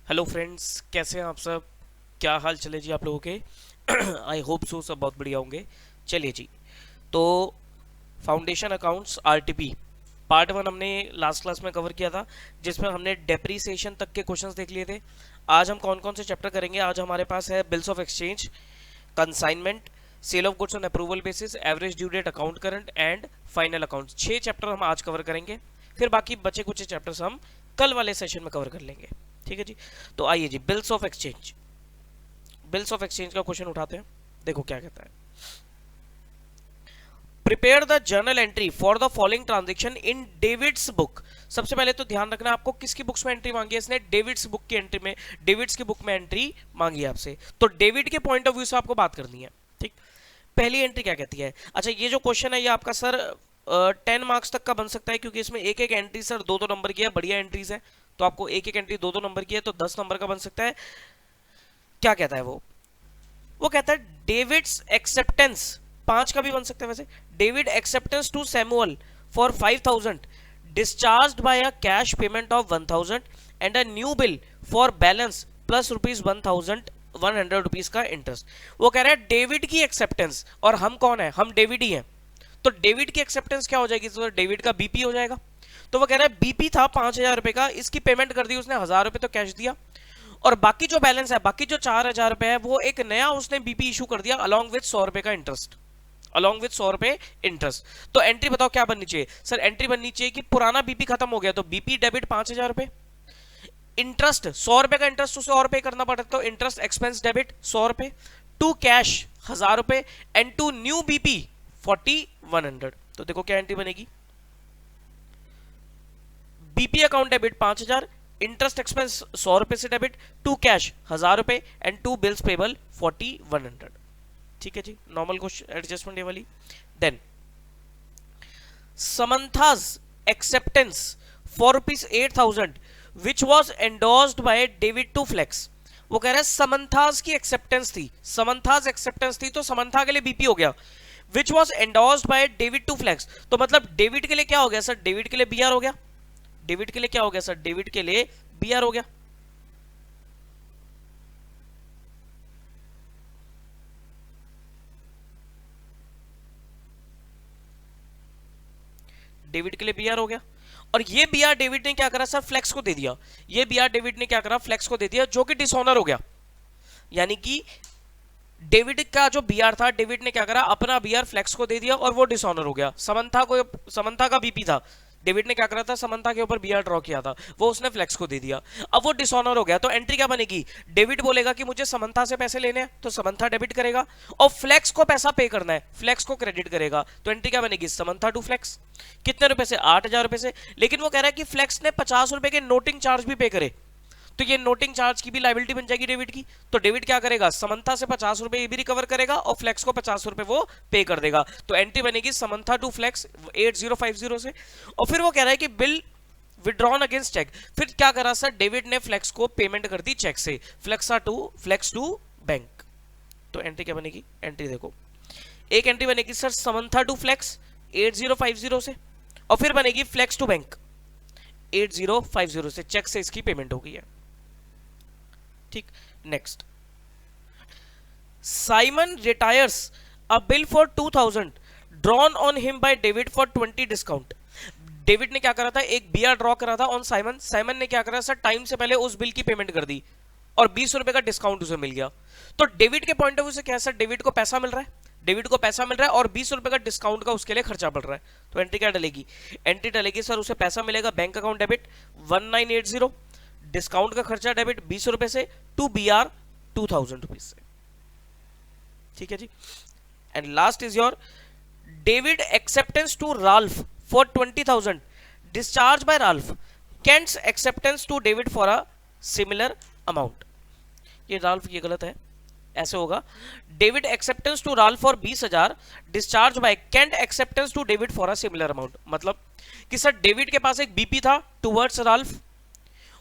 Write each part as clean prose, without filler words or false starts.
Hello friends, कैसे हैं आप सब? क्या हाल चले जी आप लोगों के? आई होप सो सब बहुत बढ़िया होंगे। चलिए जी, तो foundation accounts RTP part one हमने लास्ट क्लास में कवर किया था, जिसमें हमने डेप्रीसिएशन तक के क्वेश्चंस देख लिए थे। आज हम कौन कौन से चैप्टर करेंगे? आज हमारे पास है bills of exchange, consignment, sale of goods on approval basis, average due date, account current and final accounts. 6 chapter हम आज कवर करेंगे, फिर बाकी बचे कुछ चैप्टर्स हम कल वाले सेशन में कवर कर लेंगे। ठीक है जी। तो आइए जी, bills of exchange. Bills of exchange का क्वेश्चन उठाते हैं। देखो क्या कहता है। Prepare the journal entry for the following transaction in David's book. सबसे पहले तो ध्यान रखना, आपको किसकी बुक्स में एंट्री मांगी है इसने? डेविड्स बुक की एंट्री में, डेविड्स की बुक में एंट्री मांगी है आपसे, तो डेविड के पॉइंट ऑफ व्यू से आपको बात करनी है। ठीक, पहली एंट्री क्या कहती है? अच्छा, ये जो क्वेश्चन है ये आपका सर 10 मार्क्स तक का बन सकता है, क्योंकि इसमें एक एक एंट्री सर 2-2 नंबर की है। बढ़िया एंट्रीज है, तो आपको एक एक एंट्री 2-2 नंबर की है, तो 10 नंबर का बन सकता है। क्या कहता है वो कहता है डेविड्स एक्सेप्टेंस, 5 का भी बन सकता है वैसे। David acceptance to Samuel for 5000 discharged by a cash payment of 1000 and a new bill for balance plus ₹1100 rupees का इंटरेस्ट। वो कह रहा है डेविड की एक्सेप्टेंस, और हम कौन है? हम डेविड ही हैं। तो डेविड की एक्सेप्टेंस क्या हो जाएगी? तो डेविड का बीपी हो जाएगा। तो वो कह रहा है बीपी था 5000 रुपए का, इसकी पेमेंट कर दी उसने, 1000 रुपए तो कैश दिया, और बाकी जो बैलेंस है, बाकी जो 4000 रुपए है, वो एक नया उसने बीपी इशू कर दिया अलॉन्ग विद 100 रुपए का इंटरेस्ट, अलॉन्ग विद 100 रुपए इंटरेस्ट। तो एंट्री बताओ क्या बननी चाहिए? सर एंट्री बननी चाहिए कि पुराना बीपी खत्म हो गया, तो बीपी डेबिट 5000 रुपए, इंटरेस्ट 100 रुपए का इंटरेस्ट उसे और पे करना पड़ता है, तो इंटरेस्ट एक्सपेंस डेबिट 100 रुपए, टू कैश 1000 रुपए एंड टू न्यू बीपी 4100। तो देखो क्या एंट्री बनेगी। BP account debit 5000, interest expense 100 रुपए से डेबिट, टू कैश 1000 रुपए एंड टू बिल्स पेबल 4100। ठीक है जी, नॉर्मल क्वेश्चन एडजस्टमेंट ये वाली। Then Samantha's acceptance for ₹8000 which was endorsed by David to Flex. वो कह रहा है समंथाज की एक्सेप्टेंस थी, समंथाज एक्सेप्टेंस थी, तो समंथा के लिए बीपी हो गया। Which was endorsed by David to Flex, तो मतलब डेविड के लिए क्या हो गया सर? डेविड के लिए बीआर हो गया। डेविड के लिए क्या हो गया सर? डेविड के लिए बीआर हो गया। डेविड के लिए बीआर हो गया, और ये बीआर डेविड ने क्या करा सर? फ्लेक्स को दे दिया। ये बीआर डेविड ने क्या करा? फ्लेक्स को दे दिया, जो कि डिसऑनर हो गया। यानी कि डेविड का जो बीआर था, डेविड ने क्या करा? अपना बीआर फ्लेक्स को दे दिया, और वो डिसऑनर हो गया। समंथा का बीपी था, डेविड ने क्या करा था? समंथा के ऊपर बीआर ड्रॉ किया था, वो उसने फ्लेक्स को दे दिया। अब वो डिसऑनर हो गया, तो एंट्री क्या बनेगी? डेविड बोलेगा कि मुझे समंथा से पैसे लेने हैं, तो समंथा डेबिट करेगा, और फ्लेक्स को पैसा पे करना है, फ्लेक्स को क्रेडिट करेगा। तो एंट्री क्या बनेगी? Samantha to Flex. कितने रुपए से? 8000 रुपए से। लेकिन वो कह रहा है कि फ्लेक्स ने 50 रुपए के नोटिंग चार्ज भी पे करे, तो ये नोटिंग चार्ज की भी लायबिलिटी बन जाएगी डेविड की। तो डेविड क्या करेगा? समंथा से 50 रुपए ये भी रिकवर करेगा, और फ्लेक्स को 50 रुपए वो पे कर देगा। तो एंट्री बनेगी समंथा टू फ्लेक्स 8050 से। और फिर वो कह रहा है कि बिल विड्रॉन अगेंस्ट चेक। फिर क्या करा सर? डेविड ने फ्लेक्स को पेमेंट कर दी चेक से, फ्लेक्स टू बैंक। तो एंट्री क्या बनेगी? एंट्री देखो, एक एंट्री बनेगी सर समंथा टू फ्लेक्स 8050 से, और फिर बनेगी फ्लेक्स टू बैंक 8050 से, चेक से इसकी पेमेंट हो गई है। ठीक, next. Simon retires a bill for 2000 drawn on him by David for 20 discount. David ने क्या करा था? एक बीआर ड्रॉ करा था ऑन साइमन। साइमन ने क्या करा सर? टाइम से पहले उस बिल की पेमेंट कर दी, और 20 रुपए का डिस्काउंट उसे मिल गया। तो डेविड के पॉइंट ऑफ व्यू से क्या है सर? डेविड को पैसा मिल रहा है, डेविड को पैसा मिल रहा है, और 20 रुपए का डिस्काउंट का उसके लिए खर्चा पड़ रहा है। तो एंट्री क्या डलेगी? एंट्री डलेगी सर, उसे पैसा मिलेगा, बैंक अकाउंट डेबिट 1980, डिस्काउंट का खर्चा डेबिट 20 रुपए से, टू बीआर 2000 रुपीज से। ठीक है जी। And last is your David acceptance to Ralph for 20,000 discharge by Ralph, Kent's acceptance to David for a similar amount. ये राल्फ ये गलत है, ऐसे होगा David acceptance to Ralph for 20,000 discharge by Kent acceptance to David for a similar amount. मतलब कि sir David के पास एक बीपी था टुवर्ड्स राल्फ,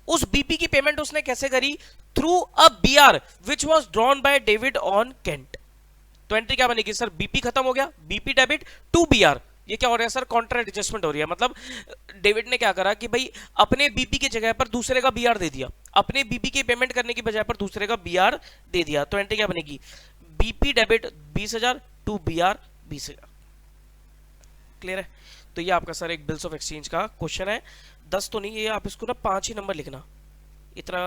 उस बीपी की पेमेंट उसने कैसे करी? Through a B R which was drawn by David on Kent. तो एंट्री क्या बनेगी सर? बीपी खत्म हो गया, बीपी डेबिट टू बीआर। ये क्या हो रहा है सर? कॉन्ट्रा एडजस्टमेंट हो रही है। मतलब डेविड ने क्या करा कि भाई अपने बीपी की जगह पर दूसरे का बीआर दे दिया, अपने बीपी की पेमेंट करने की बजाय पर दूसरे का बीआर दे दिया, तो एंट्री क्या बनेगी, BP debit 20,000 to BR 20,000। Clear है? तो ये आपका सर एक बिल्स ऑफ एक्सचेंज का क्वेश्चन है। 10 तो नहीं, ये आप इसको ना 5 ही नंबर लिखना। इतना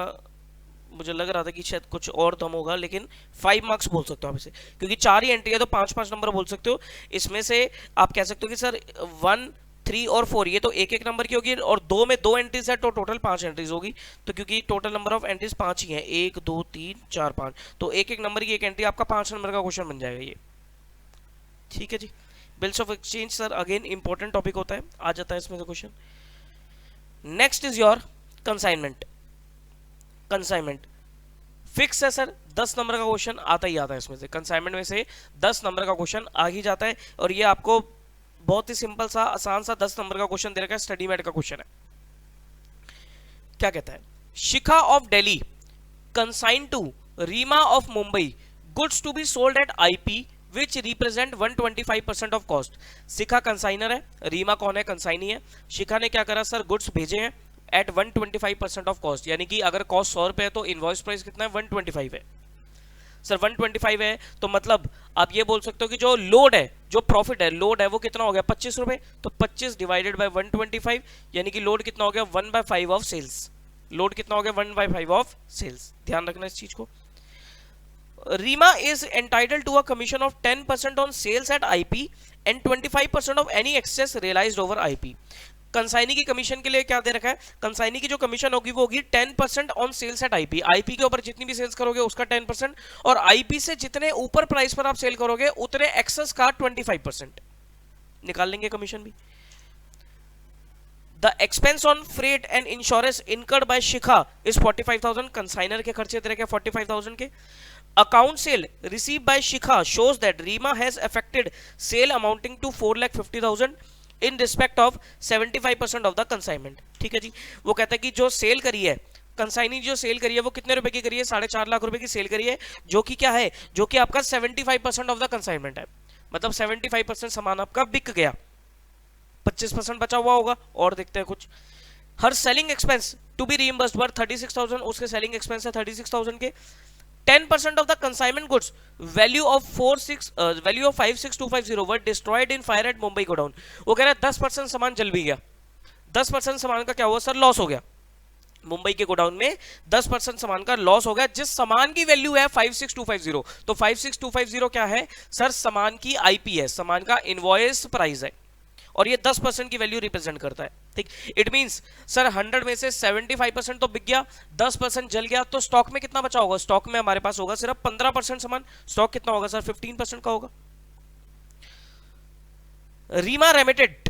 मुझे लग रहा था कि शायद कुछ और दम होगा, लेकिन 5 मार्क्स बोल सकते हो आप इसे, क्योंकि 4 ही एंट्री है तो 5-5 नंबर बोल सकते हो। इसमें से आप कह सकते हो कि सर 1, 3 और 4 ये तो एक एक नंबर की होगी, और 2 में 2 एंट्रीज है तो टोटल 5 एंट्रीज होगी। तो क्योंकि टोटल नंबर ऑफ एंट्रीज 5 ही है, 1 2 3 4 5, तो एक एक नंबर की एक एंट्री आपका 5 नंबर का क्वेश्चन बन जाएगा ये। ठीक है जी। Bills of exchange sir again important topic होता है, आ जाता है इसमें से question. Next is your consignment. Consignment fix है सर, 10 नंबर का क्वेश्चन आता ही आता है इसमें से, कंसाइनमेंट में से 10 नंबर का क्वेश्चन आ ही जाता है। और ये आपको बहुत ही सिंपल सा आसान सा 10 नंबर का क्वेश्चन दे रखा है, स्टडी मेट का क्वेश्चन है। क्या कहता है, Shikha of Delhi consign to Reema of Mumbai goods to be sold at IP which represent 125% of cost. Shikha consignor है, रीमा कौन है, कंसाइनी है। शिखा ने क्या करा सर, गुड्स भेजे हैं एट 125% ऑफ कॉस्ट, यानी कि अगर कॉस्ट 100 रुपए है तो इनवॉइस प्राइस कितना है, 125 है। सर 125 है तो मतलब आप ये बोल सकते हो कि जो लोड है, जो प्रॉफिट है, लोड है वो कितना हो गया, 25 रुपए। तो 25 डिवाइडेड बाय 125, यानी कि लोड कितना हो गया, 1/5 ऑफ सेल्स। लोड कितना हो गया, 1/5 ऑफ सेल्स। ध्यान रखना इस चीज को। Reema is entitled to a commission of 10% on sales at IP and 25% of any excess realised over IP. Consignee की कमीशन के लिए क्या दे रखा है, कंसाइनी की जो कमीशन होगी वो होगी 10% on sales at IP. IP के ऊपर जितनी भी सेल्स करोगे उसका 10%, और आईपी से जितने ऊपर प्राइस पर आप सेल करोगे उतने एक्सेस का 25% निकाल लेंगे कमीशन भी। The expense on freight and insurance incurred by Shikha is 45,000। Consignor के खर्चे दे रखे 45,000 के। Account sale receive by Shikha shows that Reema has affected sale amounting to 4,50,000 in respect of 75% of the consignment. ठीक है जी। वो कहता है कि जो सेल करी है कंसाइनी, जो सेल करी है वो कितने रुपए की करी है, 4.5 लाख रुपए की सेल करी है, जो कि क्या है, जो कि आपका 75% ऑफ द कंसाइनमेंट है। मतलब 75% सामान आपका बिक गया, 25% बचा हुआ होगा। और देखते हैं कुछ। हर selling expense to be reimbursed worth 36,000, उसके सेलिंग एक्सपेंस है 36,000 के। 10% of the consignment goods value of 56,250 were destroyed in fire at Mumbai godown। वो कह रहा है 10% सामान जल भी गया। 10% सामान का क्या हुआ सर, लॉस हो गया। मुंबई के गोडाउन में 10% सामान का लॉस हो गया, जिस सामान की वैल्यू है 56,250। तो 56,250 क्या है सर, सामान की आईपी है, सामान का इनवॉइस प्राइस है, और ये 10% की वैल्यू रिप्रेजेंट करता है। ठीक, इट मींस सर 100 में से 75% तो बिक गया, 10% जल गया, तो स्टॉक में कितना बचा होगा, स्टॉक में हमारे पास होगा सिर्फ 15% सामान। स्टॉक कितना होगा सर, 15% का होगा। Reema remitted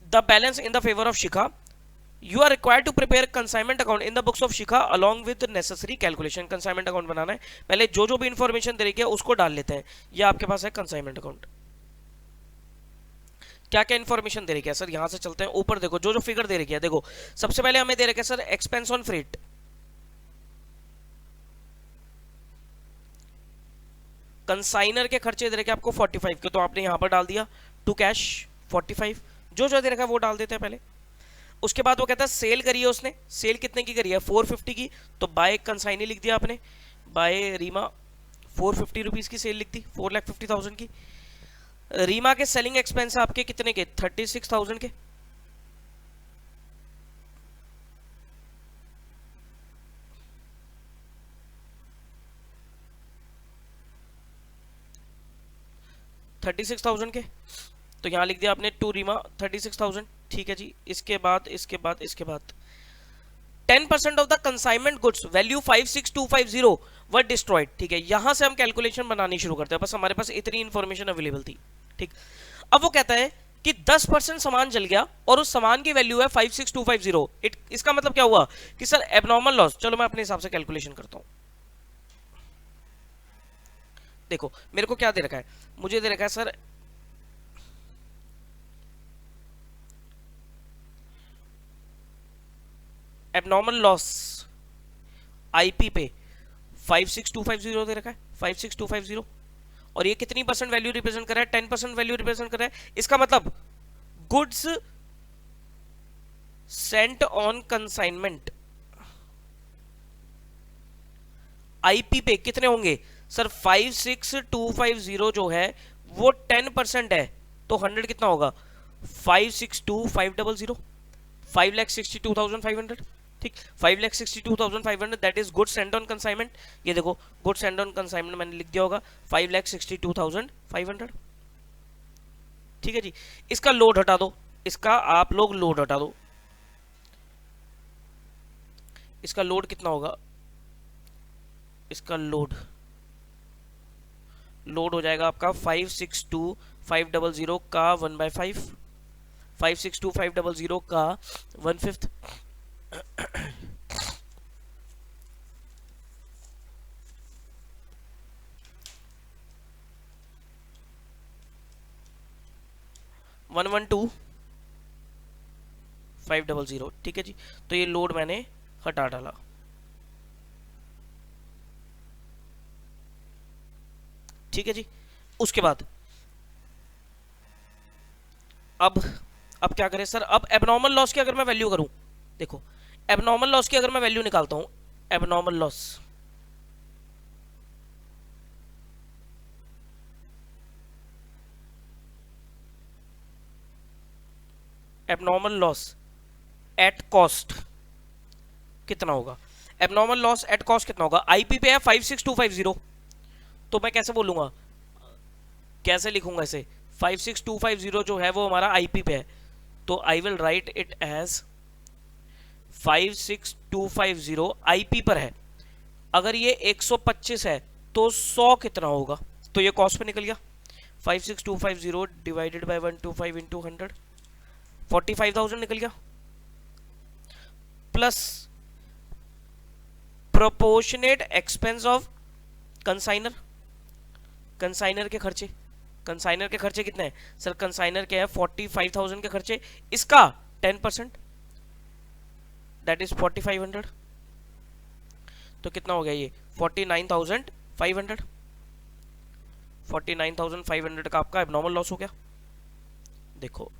the balance in the favour of Shikha. You are required to prepare consignment account in the books of Shikha along with necessary calculation. Consignment account बनाना है, पहले जो जो भी इंफॉर्मेशन दे रही है उसको डाल लेते हैं। ये आपके पास है कंसाइनमेंट अकाउंट। क्या क्या इंफॉर्मेशन दे रही है सर, यहां से चलते हैं ऊपर। देखो जो जो फिगर दे रही है, देखो सबसे पहले हमें दे रखा है sir expense on freight. Consignor के खर्चे दे रखे आपको 45 के, तो आपने यहां पर डाल दिया टू कैश 45। जो जो दे रखा है वो डाल देते हैं पहले। उसके बाद वो कहता है सेल करी है उसने, सेल कितने की करी है, 450 की, तो बाय कंसाइनी लिख दिया आपने, बाय रीमा 450 रुपीज की सेल लिख दी, 4,50,000 की। रीमा के सेलिंग एक्सपेंस आपके कितने के, 36,000 के। $36,000 के, तो यहां लिख दिया आपने टू रीमा 36,000। ठीक है जी। इसके बाद 10% of the consignment goods value 56,250 were destroyed. ठीक है, यहां से हम कैलकुलेशन बनानी शुरू करते हैं, बस हमारे पास इतनी इंफॉर्मेशन अवेलेबल थी। ठीक, अब वो कहता है कि 10% सामान जल गया और उस सामान की वैल्यू है 56,250। इसका मतलब क्या हुआ कि सर एबनॉर्मल लॉस। चलो मैं अपने हिसाब से कैलकुलेशन करता हूं। देखो मेरे को क्या दे रखा है, मुझे दे रखा है सर एबनॉर्मल लॉस आईपी पे 56,250 दे रखा है, 56,250। और ये कितनी परसेंट वैल्यू रिप्रेजेंट कर रहा है, 10% वैल्यू रिप्रेजेंट कर रहा है। इसका मतलब goods Saint on consignment, IP पे कितने होंगे सर? 56250 जो है वो 10% है, तो 100 कितना होगा? 562500, 5,62,500। ठीक, 5,62,500 that is goods Saint on consignment. ये देखो गुड्स सेंट ऑन कंसाइनमेंट मैंने लिख दिया होगा 5,62,500। ठीक है जी, इसका लोड हटा दो, इसका आप लोग लोड हटा दो। इसका लोड कितना होगा? इसका लोड हो जाएगा आपका 562,500 का 1/5, 562,500 का 1/5। 112,500। ठीक है जी, तो ये लोड मैंने हटा डाला। ठीक है जी, उसके बाद अब क्या करें सर? अब एबनॉर्मल लॉस की अगर मैं वैल्यू करूं, देखो एबनॉर्मल लॉस की अगर मैं वैल्यू निकालता हूं, abnormal loss, abnormal loss at cost कितना होगा? एबनॉर्मल लॉस एट कॉस्ट कितना होगा? आईपी पे है 56250, तो मैं कैसे बोलूंगा, कैसे लिखूंगा इसे? 56250 जो है वो हमारा आईपी पे है, तो I will write it as 56250 IP पर है। अगर ये 125 है तो 100 कितना होगा? तो ये कॉस्ट पे निकल गया, 56250 डिवाइडेड बाय 125 इंटू 100, 45,000 निकल गया, plus proportionate expense of consignor, consignor के खर्चे, कंसाइनर के खर्चे कितने हैं सर? कंसाइनर के है 45,000 के खर्चे, इसका 10% दैट इज 4,500, तो कितना हो गया ये? 49,500। 49,500 का आपका एबनॉर्मल लॉस हो गया। देखो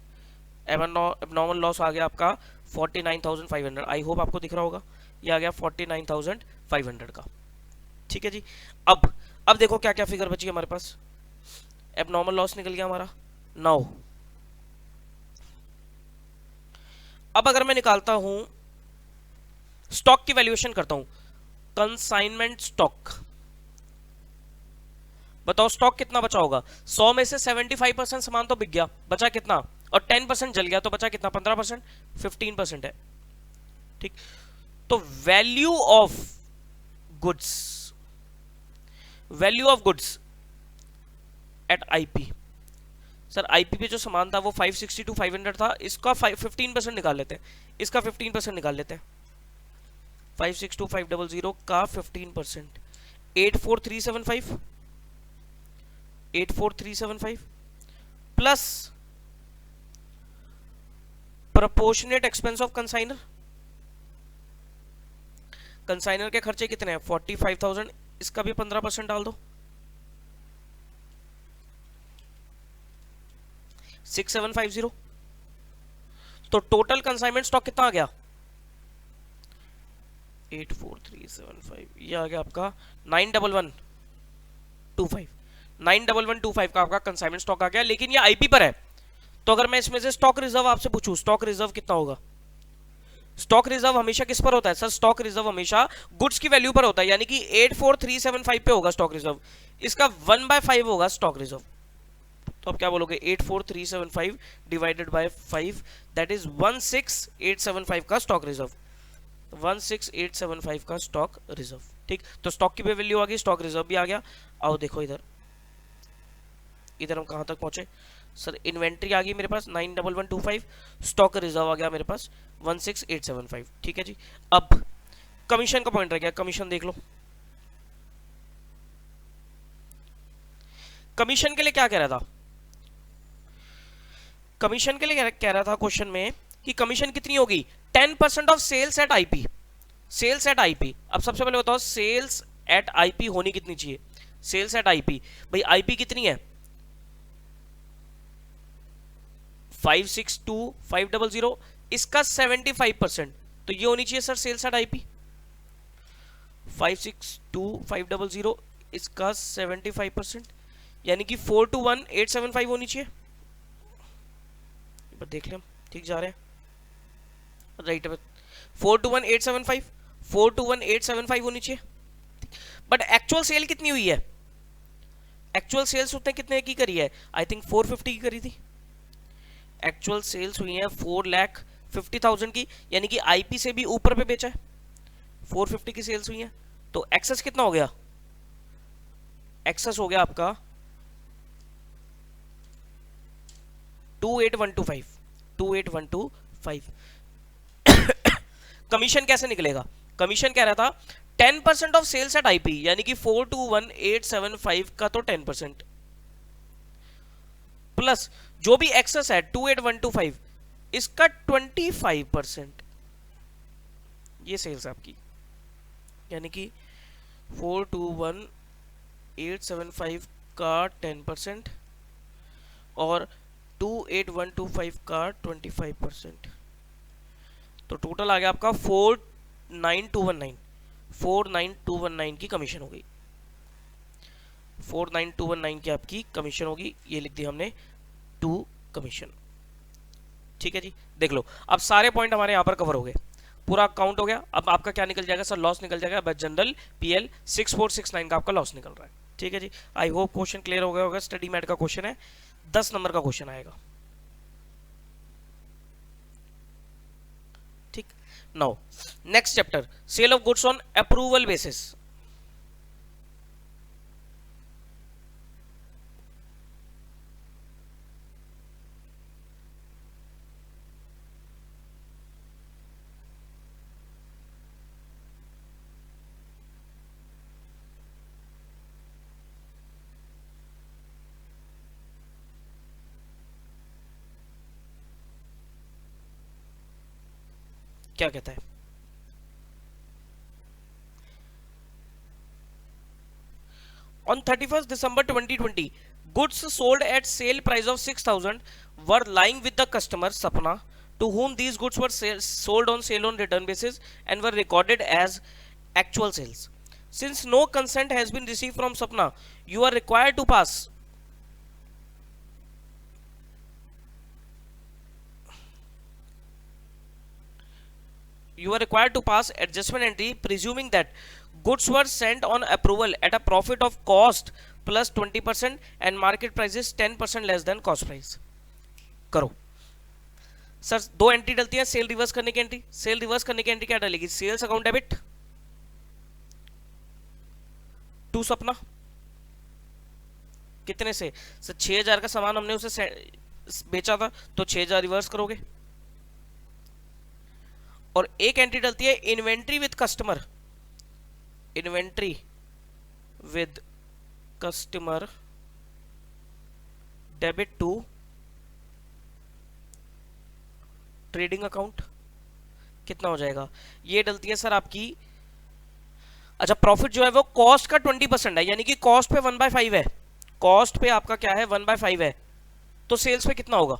एबनॉर्मल लॉस आ गया आपका 49,500। आई होप आपको दिख रहा होगा, ये आ गया 49,500 का। ठीक है जी, अब देखो क्या क्या फिगर बची है हमारे पास। एबनॉर्मल लॉस निकल गया हमारा 9। अब अगर मैं निकालता हूं स्टॉक की वैल्यूएशन करता हूं, कंसाइनमेंट स्टॉक, बताओ स्टॉक कितना बचा होगा? 100 में से 75% सामान तो बिक गया, बचा कितना? और 10% जल गया, तो बचा कितना? 15%, 15% है। ठीक, तो value of goods, value of goods at IP, sir IP पे जो सामान था वो 562,500 था, इसका 15% निकाल लेते हैं, इसका 15% निकाल लेते हैं। 562,500 का 15%, 84,375, 84,375 plus proportionate expense of consignor, consignor के खर्चे कितने हैं? 45,000, इसका भी 15% डाल दो, 6750। तो टोटल कंसाइनमेंट स्टॉक कितना आ गया? 84,375, ये आ गया आपका 91125, 91125 का आपका कंसाइनमेंट स्टॉक आ गया। लेकिन ये आईपी पर है, तो अगर मैं इसमें से स्टॉक रिजर्व आपसे पूछूं, स्टॉक रिजर्व कितना होगा? स्टॉक रिजर्व हमेशा किस पर होता है सर? स्टॉक रिजर्व हमेशा गुड्स की वैल्यू पर होता है, यानी कि 84,375 पे होगा स्टॉक रिजर्व, इसका 1/5 होगा स्टॉक रिजर्व। तो आप क्या बोलोगे? 84,375 डिवाइडेड बाय 5 दैट इज 16,875 का स्टॉक रिजर्व, 16,875 का स्टॉक रिजर्व। ठीक, तो स्टॉक की भी वैल्यू आ गई, स्टॉक रिजर्व भी आ गया। आओ देखो इधर, इधर हम कहां तक पहुंचे सर? इन्वेंट्री आ गई मेरे पास 91125, स्टॉक रिजर्व आ गया मेरे पास 16,875। ठीक है जी, अब कमीशन का पॉइंट रह गया, कमीशन देख लो। कमीशन के लिए क्या कह रहा था? कमीशन के लिए कह रहा था क्वेश्चन में कि कमीशन कितनी होगी? 10% of sales at IP, sales at IP. अब सबसे पहले बताओ सेल्स एट आईपी होनी कितनी चाहिए? सेल्स एट आईपी, भाई आईपी कितनी है? 562,500, इसका 75%, तो ये होनी चाहिए सर सेल्स एट आईपी। 562500, इसका 75%, यानी कि 421875 होनी चाहिए। देख लें ठीक जा रहे हैं, राइट। 421875 421875 होनी चाहिए। बट एक्चुअल सेल कितनी हुई है? एक्चुअल सेल्स उसने कितने की करी है? आई थिंक 450 की करी थी। एक्चुअल सेल्स हुई है 4,50,000 की, यानी कि आईपी से भी ऊपर पे बेचा है। 450 की सेल्स हुई है, तो एक्सेस कितना हो गया? एक्सेस हो गया आपका 28125 28125। कमीशन कैसे निकलेगा? कमीशन कह रहा था 10% ऑफ सेल्स एट आईपी, यानी कि 421875 का तो 10% प्लस जो भी एक्सेस है 28125 इसका 25%, ये सेल्स आपकी, यानी कि 421875 का 10% और 28125 का 25%, तो टोटल आ गया आपका 49219 49219 की कमीशन हो गई। 49219 की आपकी कमीशन होगी, ये लिख दिया हमने 2 कमीशन। ठीक है जी, देख लो अब सारे पॉइंट हमारे यहाँ पर कवर हो गए, पूरा काउंट हो गया। अब आपका क्या निकल जाएगा सर? लॉस निकल जाएगा। बस जनरल पीएल 6469 का आपका लॉस निकल रहा है। ठीक है जी, आई होप क्वेश्चन क्लियर हो गया होगा। स्टडी मैट का क्वेश्चन है, 10 नंबर का क्वेश्चन आएगा। ठीक, now next chapter, sale of goods on approval basis. क्या कहता है? On 31st December 2020, goods sold at sale price of 6,000 were lying with the customer Sapna, to whom these goods were sold on sale on return basis and were recorded as actual sales. Since no consent has been received from Sapna, you are required to pass adjustment entry presuming that goods were sent on approval at a profit of cost plus 20% and market price is 10% less than cost price. करो sir, दो entry डलती है cell reverse करने की entry. Cell reverse करने की entry क्या डलेगी? Sales account debit to सपना, कितने से सर? 6,000 का सामान हमने उसे बेचा था, तो 6,000 रिवर्स करोगे। और एक एंट्री डलती है inventory with customer, inventory with customer debit to trading account. कितना हो जाएगा? ये डलती है सर आपकी, अच्छा प्रॉफिट जो है वो कॉस्ट का 20% है, यानी कि कॉस्ट पे 1/5 है। कॉस्ट पे आपका क्या है? 1/5 है, तो सेल्स पे कितना होगा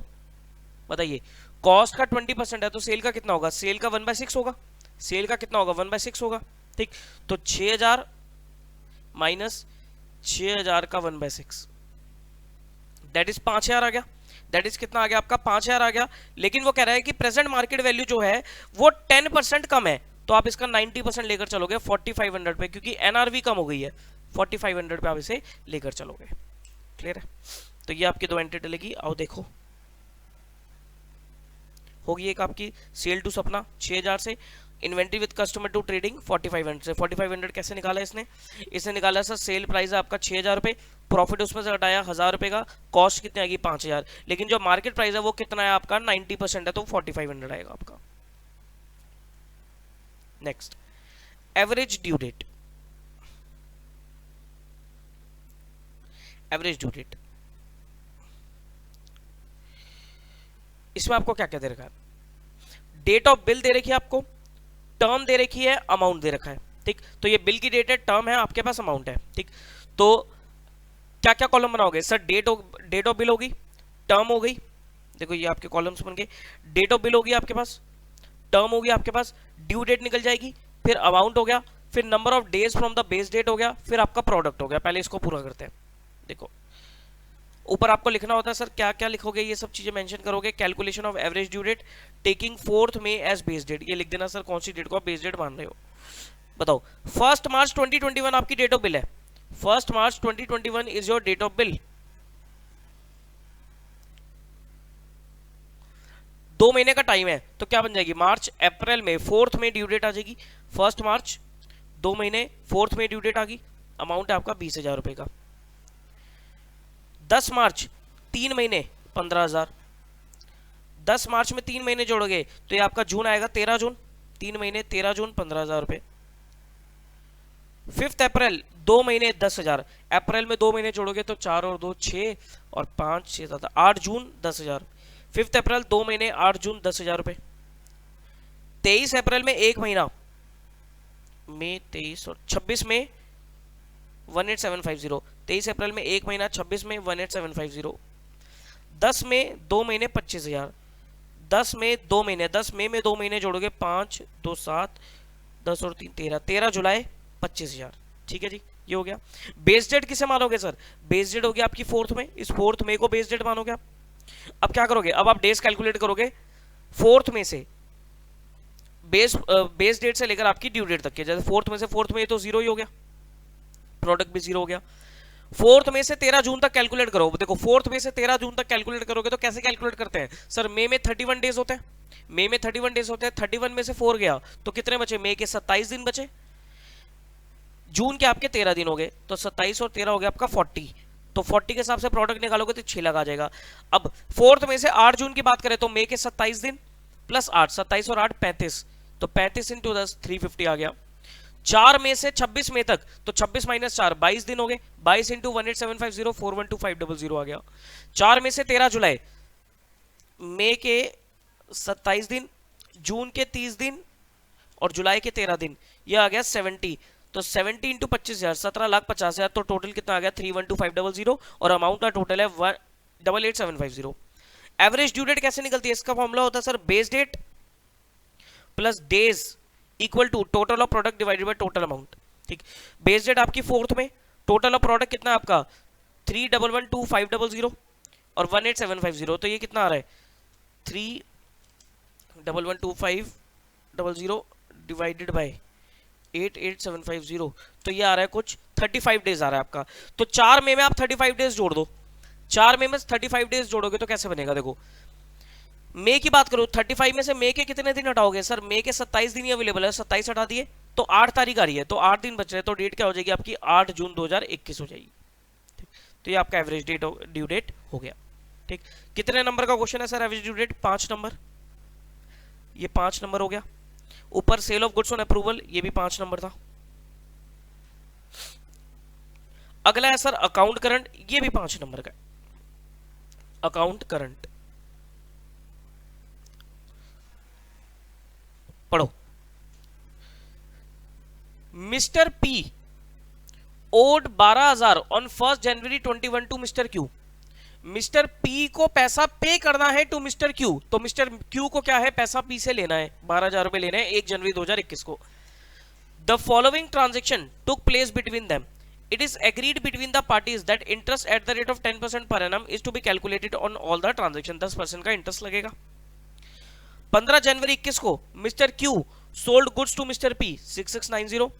बताइए? कॉस्ट का 20% है, तो सेल का कितना होगा? सेल का 1/6 होगा। सेल का कितना होगा? 1/6 होगा। ठीक, तो 6,000 माइनस 6,000 का 1/6 दैट इज 5,000 आ गया। दैट इज कितना आ गया आपका? 5,000 आ गया। लेकिन वो कह रहा है कि प्रेजेंट मार्केट वैल्यू जो है वो 10% कम है, तो आप इसका 90% लेकर चलोगे 4,500 पे, क्योंकि एनआरवी कम हो गई है। 4,500 पे आप इसे लेकर चलोगे। क्लियर है? तो ये आपकी दो एंट्री डलेगी। आओ देखो, होगी एक आपकी सेल टू सपना 6,000 से, inventory with customer to trading 4,500 से। 4,500 कैसे निकाला इसने? इसने निकाला सर सेल प्राइस है आपका 6,000 रुपये, प्रॉफिट उसमें से हटाया 1,000 रुपये का, कॉस्ट कितनी आएगी? 5,000। लेकिन जो मार्केट प्राइस है वो कितना है आपका? 90% है, तो 4,500 आएगा आपका। Next, average due date. Average due date इसमें आपको क्या क्या दे रखा है? डेट ऑफ बिल दे रखी है आपको, टर्म दे रखी है, अमाउंट दे रखा है। ठीक, तो ये बिल की डेट है, टर्म है, आपके पास अमाउंट है। ठीक, तो क्या क्या कॉलम बनाओगे सर? डेट ऑफ बिल होगी, टर्म हो गई, देखो ये आपके कॉलम्स बन गए। डेट ऑफ बिल होगी आपके पास, टर्म होगी आपके पास, ड्यू डेट निकल जाएगी, फिर अमाउंट हो गया, फिर number of days from the base date हो गया, फिर आपका प्रोडक्ट हो गया। पहले इसको पूरा करते हैं। देखो ऊपर आपको लिखना होता है सर क्या क्या लिखोगे, ये सब चीजें मेंशन करोगे। Calculation of average due date taking 4th May as base date, ये लिख देना सर कौन सी डेट को आप बेस डेट मान रहे हो। बताओ 1 March 2021 आपकी डेट ऑफ बिल है, 1 March 2021 is your date of bill. 2 महीने का टाइम है तो क्या बन जाएगी, मार्च अप्रैल में 4th May ड्यू डेट आ जाएगी। 1 March 2 महीने 4th May ड्यू डेट आ गई। अमाउंट है आपका 20,000 रुपए का। 10 मार्च 3 महीने 15,000। 10 मार्च में 3 महीने जोड़ोगे तो ये आपका जून आएगा 13 जून, 3 महीने 13 जून 15,000 रुपए। 5 अप्रैल 2 महीने 10,000। अप्रैल में 2 महीने जोड़ोगे तो 4 और 2 6 और 5 6 7 8 जून 10,000। 5 अप्रैल 2 महीने 8 जून 10,000 रुपए। 23 अप्रैल में 1 महीना, मई 23 और 26 में 18750। 23 अप्रैल में 1 महीना, 26 में 18750। 10 में 2 महीने 25,000। 10 में 2 महीने, 10 मई में 2 महीने जोड़ोगे 5 2 7 10 और 3 13, 13 जुलाई 25,000। ठीक है जी, ये हो गया। बेस डेट किसे मानोगे सर, बेस डेट होगी आपकी 4th में, इस 4th मई को बेस डेट मानोगे आप। अब क्या करोगे, अब आप डेज कैलकुलेट करोगे 4th में से, बेस डेट से लेकर आपकी ड्यू डेट तक के। जैसे 4th में से 4th में तो 0 ही हो गया, प्रोडक्ट भी 0 हो गया। 4th में से 13 जून तक कैलकुलेट करो। देखो 4th में से 13 जून तक कैलकुलेट करोगे तो कैसे कैलकुलेट करते हैं सर, मई में 31 डेज होते हैं, मई में 31 डेज होते हैं। 31 में से 4 गया तो कितने बचे, मई के 27 दिन बचे, जून के आपके 13 दिन हो गए, तो 27 और 13 हो गया आपका 40। तो 40 के हिसाब से प्रोडक्ट निकालोगे तो 6 लाख आ जाएगा। अब 4th में से 8 जून की बात करें तो मई के 27 दिन प्लस 8, 27 और 8 35, तो 35 इंटू 10 350 आ गया। 4 मई से 26 मई तक तो 26 माइनस 4 22 दिन हो गए, 22 इंटू 18750 412500 आ गया। 4 मई से 13 जुलाई, मई के 27 दिन, जून के 30 दिन और जुलाई के 13 दिन, ये आ गया 70। तो 70 इंटू 25,000 17,50,000, तो टोटल कितना आ गया 312500 और अमाउंट का टोटल है 188,750। एवरेज ड्यू डेट कैसे निकलती है, इसका फॉर्मूला होता है sir base date plus days equal to total of product divided by total amount. ठीक, बेस डेट आपकी 4th में, टोटल ऑफ प्रोडक्ट कितना है आपका 3112500 और 18750, तो ये कितना आ रहा है 3112500 डिवाइडेड बाय 88750, तो ये आ रहा है कुछ 35 डेज आ रहा है आपका। तो 4 मई में आप 35 डेज जोड़ दो, 4 मई में 35 डेज जोड़ोगे तो कैसे बनेगा, देखो मई की बात करो 35 में से मई के कितने दिन हटाओगे सर, मई के 27 दिन ही अवेलेबल है, 27 हटा दिए तो 8 तारीख आ रही है, तो 8 दिन बच रहे, तो डेट क्या हो जाएगी आपकी 8 जून 2021 हो जाएगी। तो ये आपका एवरेज डेट ड्यू डेट हो गया। ठीक, कितने नंबर का क्वेश्चन है sir average due date, 5 number, ये 5 नंबर हो गया। ऊपर sale of goods on approval, ये भी 5 नंबर था। अगला है सर अकाउंट करंट, ये भी 5 नंबर का, अकाउंट करंट पढ़ो। Mister P owed 12,000 on 1 January 21 to mister Q. Mister P को पैसा पे करना है टू मिस्टर क्यू, तो मिस्टर क्यू को क्या है पैसा पी से लेना है, 12,000 रुपए लेने हैं 1 जनवरी 2021 को। The following transaction took place between them, it is agreed between the parties that interest at the rate of 10% per annum is to be calculated on all the transaction, 10% का इंटरेस्ट लगेगा। 15 जनवरी 21 को mister Q sold goods to mister P 6690।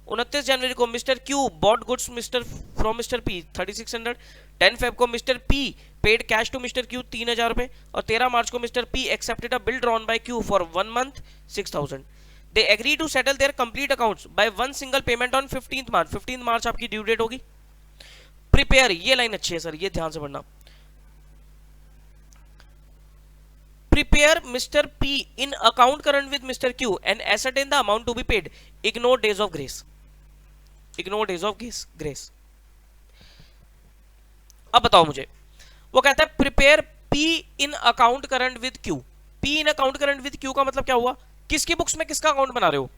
29 जनवरी को mister Q bought goods from mister P 3600। 10 Feb को mister P paid cash to mister Q 3,000 रुपए और 13 March को mister P accepted a bill drawn by Q for 1 month 6,000। They agree to settle their complete accounts by one single payment on 15 March. 15 March आपकी due date होगी। Prepare, ये line अच्छी है sir, ये ध्यान से पढ़ना। Prepare Mr. P in account current with Mr. Q and ascertain the amount to be paid. Ignore days of grace. Ignore days of grace. अब बताओ मुझे, वो कहता है prepare P in account current with Q. P in account current with Q का मतलब क्या हुआ, किसकी बुक्स में किसका अकाउंट बना रहे हो,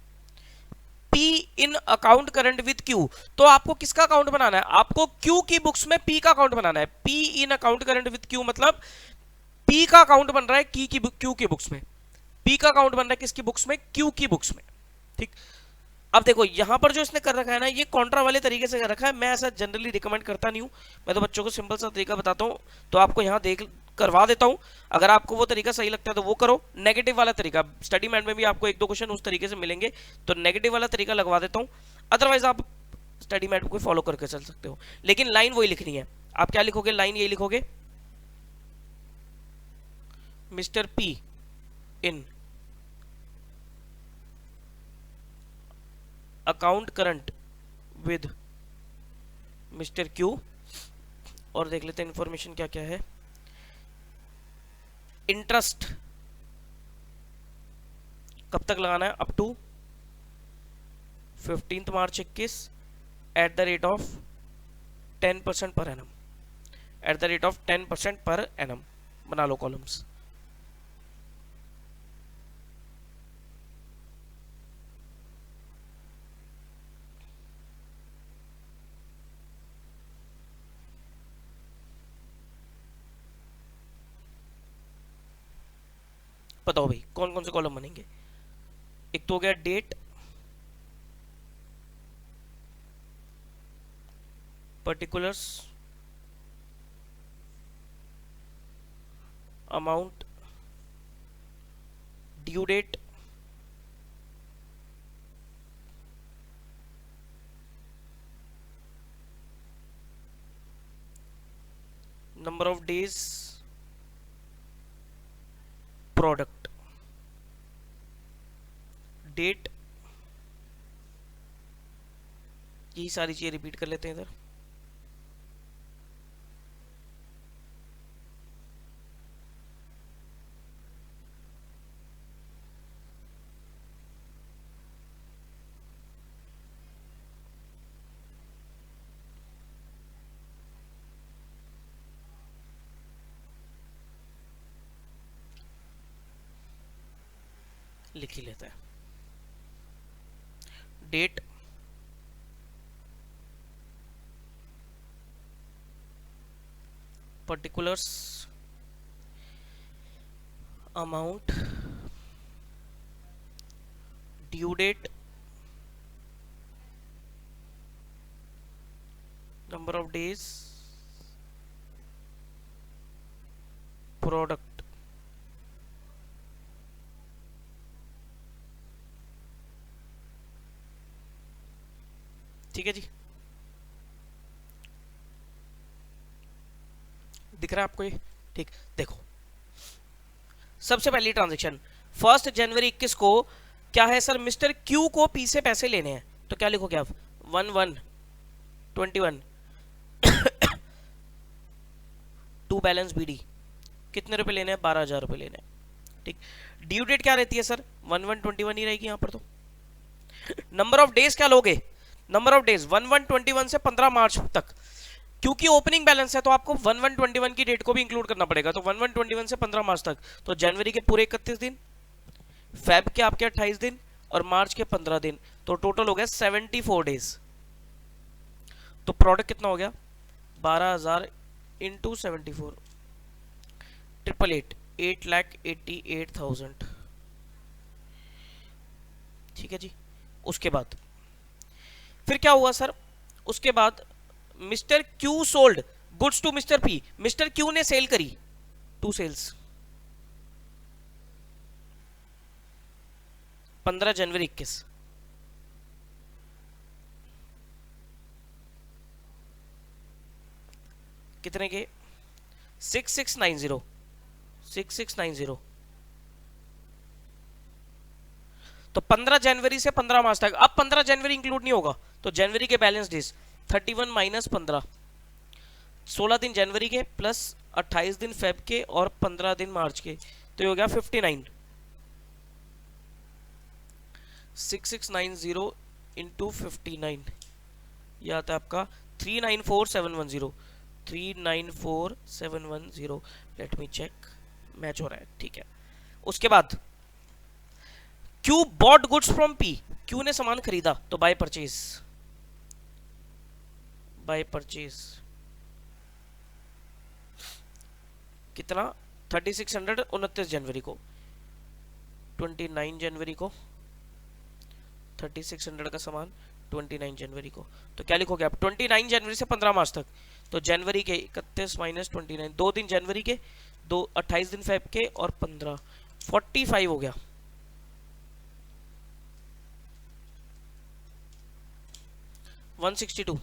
P in account current with Q, तो आपको किसका अकाउंट बनाना है, आपको Q की बुक्स में P का अकाउंट बनाना है। P in account current with Q मतलब P का अकाउंट बन रहा है Q की बुक्स में, P का अकाउंट बन रहा है किसकी बुक्स में, Q की बुक्स में। ठीक, अब देखो यहां पर जो इसने कर रखा है ना, ये कॉन्ट्रा वाले तरीके से कर रखा है। मैं ऐसा जनरली रिकमेंड करता नहीं हूं, मैं तो बच्चों को सिंपल सा तरीका बताता हूं, तो आपको यहां देख करवा देता हूं। अगर आपको वो तरीका सही लगता है तो वो करो। नेगेटिव वाला तरीका स्टडी मैट में भी आपको एक दो क्वेश्चन उस तरीके से मिलेंगे, तो नेगेटिव वाला तरीका लगवा देता हूं। अदरवाइज आप स्टडी मैट को फॉलो करके चल सकते हो, लेकिन लाइन वही लिखनी है। आप क्या लिखोगे, लाइन यही लिखोगे, mister P in account current with mister Q. और देख लेते हैं इंफॉर्मेशन क्या क्या है। इंटरेस्ट कब तक लगाना है, up to 15 March 21 at the rate of 10% per annum, at the rate of 10% per annum. बना लो कॉलम्स। बताओ भाई कौन कौन से कॉलम बनेंगे। एक तो हो गया date, particulars, amount, due date, number of days, product, date, यही सारी चीजें रिपीट कर लेते हैं इधर। लिख ही लेते हैं। Date, particulars, amount, due date, number of days, product. ठीक है जी, दिख रहा है आपको ये? ठीक, देखो सबसे पहली ट्रांजैक्शन 1 जनवरी 21 को क्या है सर, मिस्टर क्यू को पी से पैसे लेने हैं, तो क्या लिखोगे आप, 1121 टू बैलेंस बीडी। कितने रुपए लेने हैं, 12,000 रुपए लेने हैं। ठीक, ड्यू डेट क्या रहती है सर, 1121 ही रहेगी यहाँ पर। तो नंबर ऑफ डेज क्या लोगे, नंबर ऑफ डेज 1121 से 15 मार्च तक, क्योंकि ओपनिंग बैलेंस है तो आपको 1121 की डेट को भी इंक्लूड करना पड़ेगा। तो 1121 से 15 मार्च तक, तो जनवरी के पूरे 31 दिन, फेब के आपके 28 दिन और मार्च के 15 दिन, तो टोटल हो गया 74 डेज। तो प्रोडक्ट कितना हो गया, 12,000 इंटू 74, 888,88,000। ठीक है जी, उसके बाद फिर क्या हुआ सर, उसके बाद mister Q sold goods to mister P, mister Q ने सेल करी, 2 सेल्स, 15 जनवरी 21, कितने के, 6690, 6690। तो 15 जनवरी से 15 मार्च तक। अब 15 जनवरी इंक्लूड नहीं होगा, तो जनवरी के बैलेंस डेज 31 माइनस 15, 16 दिन जनवरी के प्लस 28 दिन फेब के और 15 दिन मार्च के, तो ये हो गया 59। 6690 इंटू 59, यह आता है आपका 394710, 394710। लेट मी चेक, मैच हो रहा है, ठीक है। उसके बाद Q bought goods from P, Q ने सामान खरीदा, तो बाय परचेज, बाय परचेज कितना, 3600 29 जनवरी को, 29 जनवरी को 3600 का सामान 29 जनवरी को। तो क्या लिखोगे आप 29 जनवरी से 15 मार्च तक, तो जनवरी के 31 माइनस 29, 2 दिन जनवरी के, 28 दिन फेब के और 15, 45 हो गया। $162।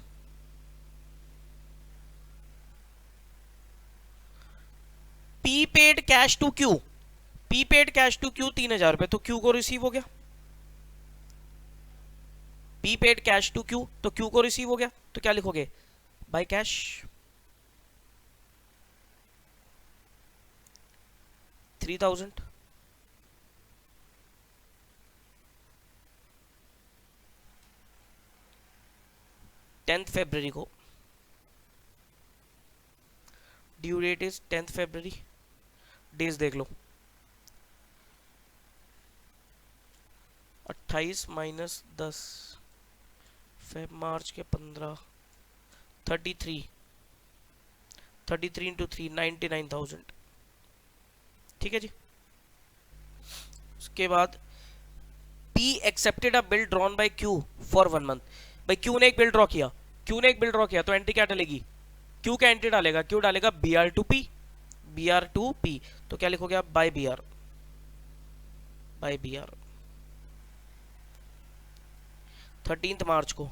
P paid cash to Q, P paid cash to Q 3000 रुपए, तो क्यू को रिसीव हो गया। P paid cash to Q, तो क्यू को रिसीव हो गया, तो क्या लिखोगे बाय कैश। $3000। February को, due date is 10 February। Days देख लो, 28 माइनस 10 फेब मार्च के 15, 33 इंटू 3 99,000। ठीक है जी। उसके बाद P accepted a bill drawn bye Q for 1 month. भाई Q ने एक बिल ड्रॉ किया, Q ने एक बिल ड्रॉ किया, तो एंट्री क्या डालेगी, Q का एंट्री डालेगा, Q डालेगा BR2P, BR2P, तो क्या लिखोगे आप bye BR, bye BR 13 March को।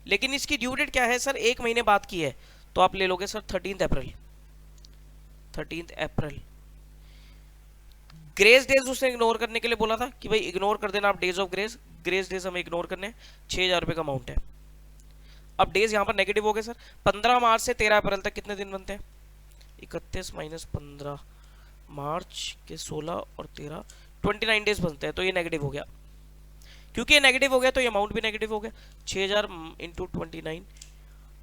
लेकिन इसकी ड्यू डेट क्या है सर, एक महीने बाद की है, तो आप ले लोगे सर 13 अप्रैल। 13 अप्रैल। ग्रेस डेज उसने इग्नोर करने के लिए बोला था कि भाई इग्नोर कर देना आप days of grace, grace days हमें इग्नोर करने, 6000 रुपए का अमाउंट है। अब डेज यहां पर नेगेटिव हो गए सर, 15 मार्च से 13 अप्रैल तक कितने दिन बनते हैं, 31 माइनस 15, मार्च के 16 और 13, 29 डेज बनते हैं, तो ये नेगेटिव हो गया। क्योंकि ये नेगेटिव हो गया तो ये अमाउंट भी नेगेटिव हो गया, 6000 इंटू 29,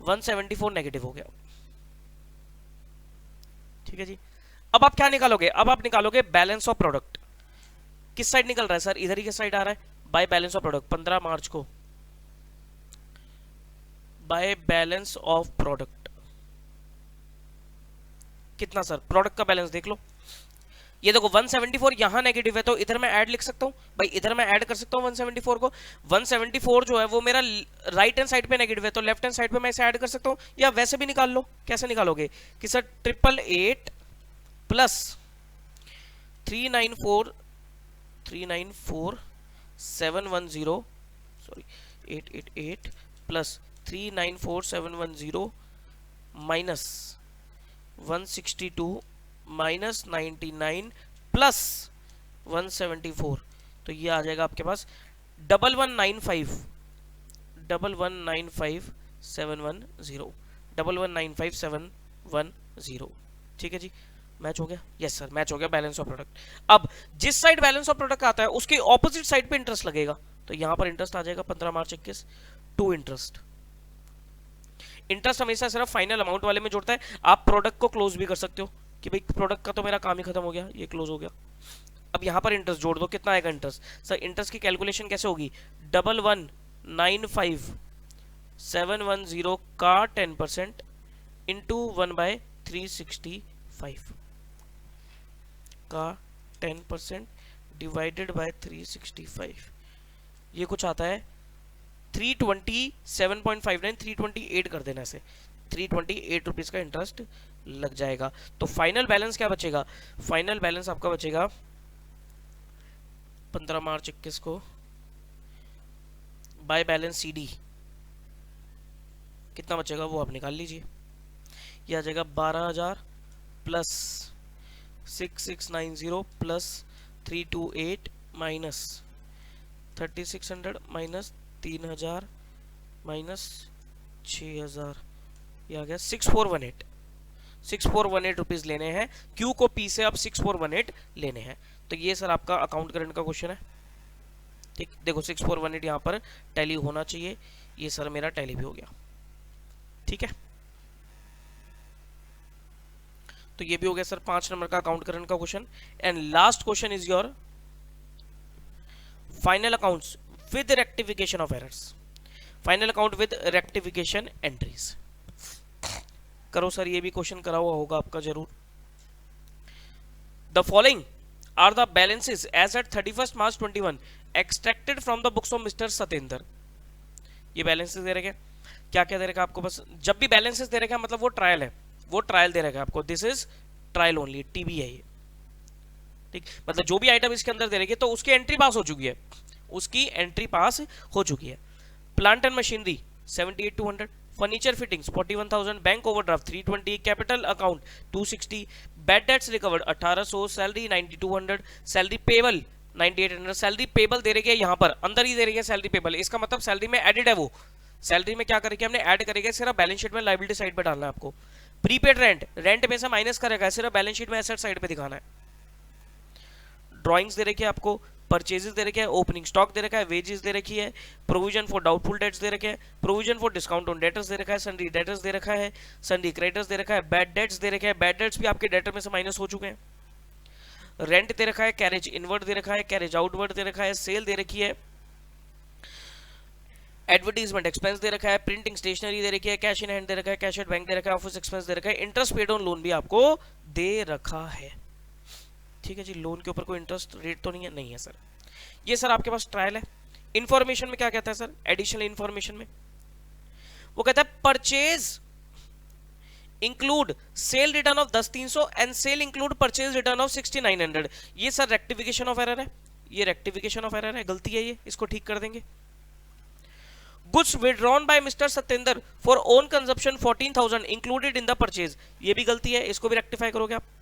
174 नेगेटिव हो गया। ठीक है जी। अब आप क्या निकालोगे, अब आप निकालोगे बैलेंस ऑफ प्रोडक्ट। किस साइड निकल रहा है सर, इधर ही किस साइड आ रहा है, बाय बैलेंस ऑफ प्रोडक्ट। 15 मार्च को बाय बैलेंस ऑफ प्रोडक्ट कितना सर, प्रोडक्ट का बैलेंस देख लो, ये देखो 174 यहां नेगेटिव है, तो इधर मैं ऐड लिख सकता हूं भाई, इधर मैं ऐड कर सकता हूं 174 को। 174 जो है वो मेरा राइट हैंड साइड पे नेगेटिव है, तो लेफ्ट हैंड साइड पे मैं इसे ऐड कर सकता हूं, या वैसे भी निकाल लो। कैसे निकालोगे कि sir 888 plus 394,710, sorry 888 plus 394,710 minus 162 minus 99 plus 174, तो ये आ जाएगा आपके पास 1195,710, ठीक है जी। मैच हो गया, यस सर मैच हो गया बैलेंस ऑफ प्रोडक्ट। अब जिस साइड बैलेंस ऑफ प्रोडक्ट आता है उसके ऑपोजिट साइड पे इंटरेस्ट लगेगा, तो यहां पर इंटरेस्ट आ जाएगा 15 मार्च 21 टू इंटरेस्ट। इंटरेस्ट हमेशा सिर्फ फाइनल अमाउंट वाले में जुड़ता है। आप प्रोडक्ट को क्लोज भी कर सकते हो कि भाई प्रोडक्ट का तो मेरा काम ही खत्म हो गया, ये क्लोज हो गया। अब यहां पर इंटरेस्ट जोड़ दो, कितना आएगा इंटरेस्ट सर, इंटरेस्ट की कैलकुलेशन कैसे होगी, 11,95,710 का 10% इंटू 1/365 का 10% डिवाइडेड बाय 365, ये कुछ आता है 327.59, 328 कर देना इसे, 328 रुपीज का इंटरेस्ट लग जाएगा। तो फाइनल बैलेंस क्या बचेगा, फाइनल बैलेंस आपका बचेगा 15 मार्च 21 को बाय बैलेंस CD कितना बचेगा वो आप निकाल लीजिए। यह आ जाएगा 12,000 plus 6690 plus 328 minus 3600 minus 3000 minus 6000, ये आ गया 6418 रुपीज लेने हैं। क्यू को पी से आप 6418 लेने हैं। तो ये सर आपका अकाउंट करंट का क्वेश्चन है। ठीक, देखो 6418 यहाँ पर टैली होना चाहिए, ये सर मेरा टैली भी हो गया। ठीक है, तो ये भी हो गया सर 5 नंबर का अकाउंट करंट का question. And last question is your final accounts with rectification of errors, final account with rectification entries. करो सर, ये भी क्वेश्चन करा हुआ होगा आपका जरूर। The following are the balances as at 31 March 21 extracted from the books of mister Satendra. ये balances दे रखे, क्या क्या दे रखा आपको, बस जब भी बैलेंसेस दे रखा मतलब वो ट्रायल है, वो ट्रायल दे रखा है आपको, this is trial only, TB है ये, ठीक। मतलब जो भी आइटम इसके अंदर दे रखे तो उसकी एंट्री पास हो चुकी है, उसकी एंट्री पास हो चुकी है। Plant and machinery 78,200, furniture fittings 41,000, bank overdraft 320, capital account 260, bad debts recovered 1800, salary 9200, salary payable 9800, salary payable दे रही है यहाँ पर अंदर ही दे रही है सैलरी पेबल, इसका मतलब सैलरी में एडेड है, वो सैलरी में क्या करेंगे हमने ऐड करेंगे, सिर्फ बैलेंस शीट में लायबिलिटी साइड पे डालना है आपको। प्रीपेड रेंट, रेंट में से माइनस करेगा, सिर्फ बैलेंस शीट में एसेट साइड पे दिखाना है। ड्राइंग्स दे रखी है आपको, परचेजेस दे रखे हैं, ओपनिंग स्टॉक दे रखा है, वेजेस दे रखी है, प्रोविजन फॉर डाउटफुल डेट्स दे रखे हैं, provision for discount on debtors दे रखा है, सन्डी डेटर्स दे रखा है, सन्डी क्रेडिटर्स दे रखा है, बैड डेट्स दे रखे हैं, बैड डेट्स भी आपके डेटर में से माइनस हो चुके हैं, रेंट दे रखा है, कैरेज इनवर्ड दे रखा है, कैरेज आउटवर्ड दे रखा है, सेल दे रखी है, एडवर्टीजमेंट एक्सपेंस दे रखा है, प्रिंटिंग स्टेशनरी दे रखी है, कैश इन हैंड दे रखा है, कैश एट बैंक दे रखा है, ऑफिस एक्सपेंस दे रखा है, इंटरेस्ट पेड ऑन लोन भी आपको दे रखा है, ठीक है जी। लोन के ऊपर कोई इंटरेस्ट रेट तो नहीं है, नहीं है सर। ये सर आपके पास ट्रायल है। इंफॉर्मेशन में क्या कहता है सर, एडिशनल इंफॉर्मेशन में वो कहता है purchase include sale return of 10,300 and sale include purchase return of 6,900। ये सर रेक्टिफिकेशन ऑफ एरर है, ये रेक्टिफिकेशन ऑफ एरर है, गलती है ये, इसको ठीक कर देंगे। Goods withdrawn by mister Satyendra for own consumption 14,000 included in the purchase, ये भी गलती है, इसको भी रेक्टिफाई करोगे आप।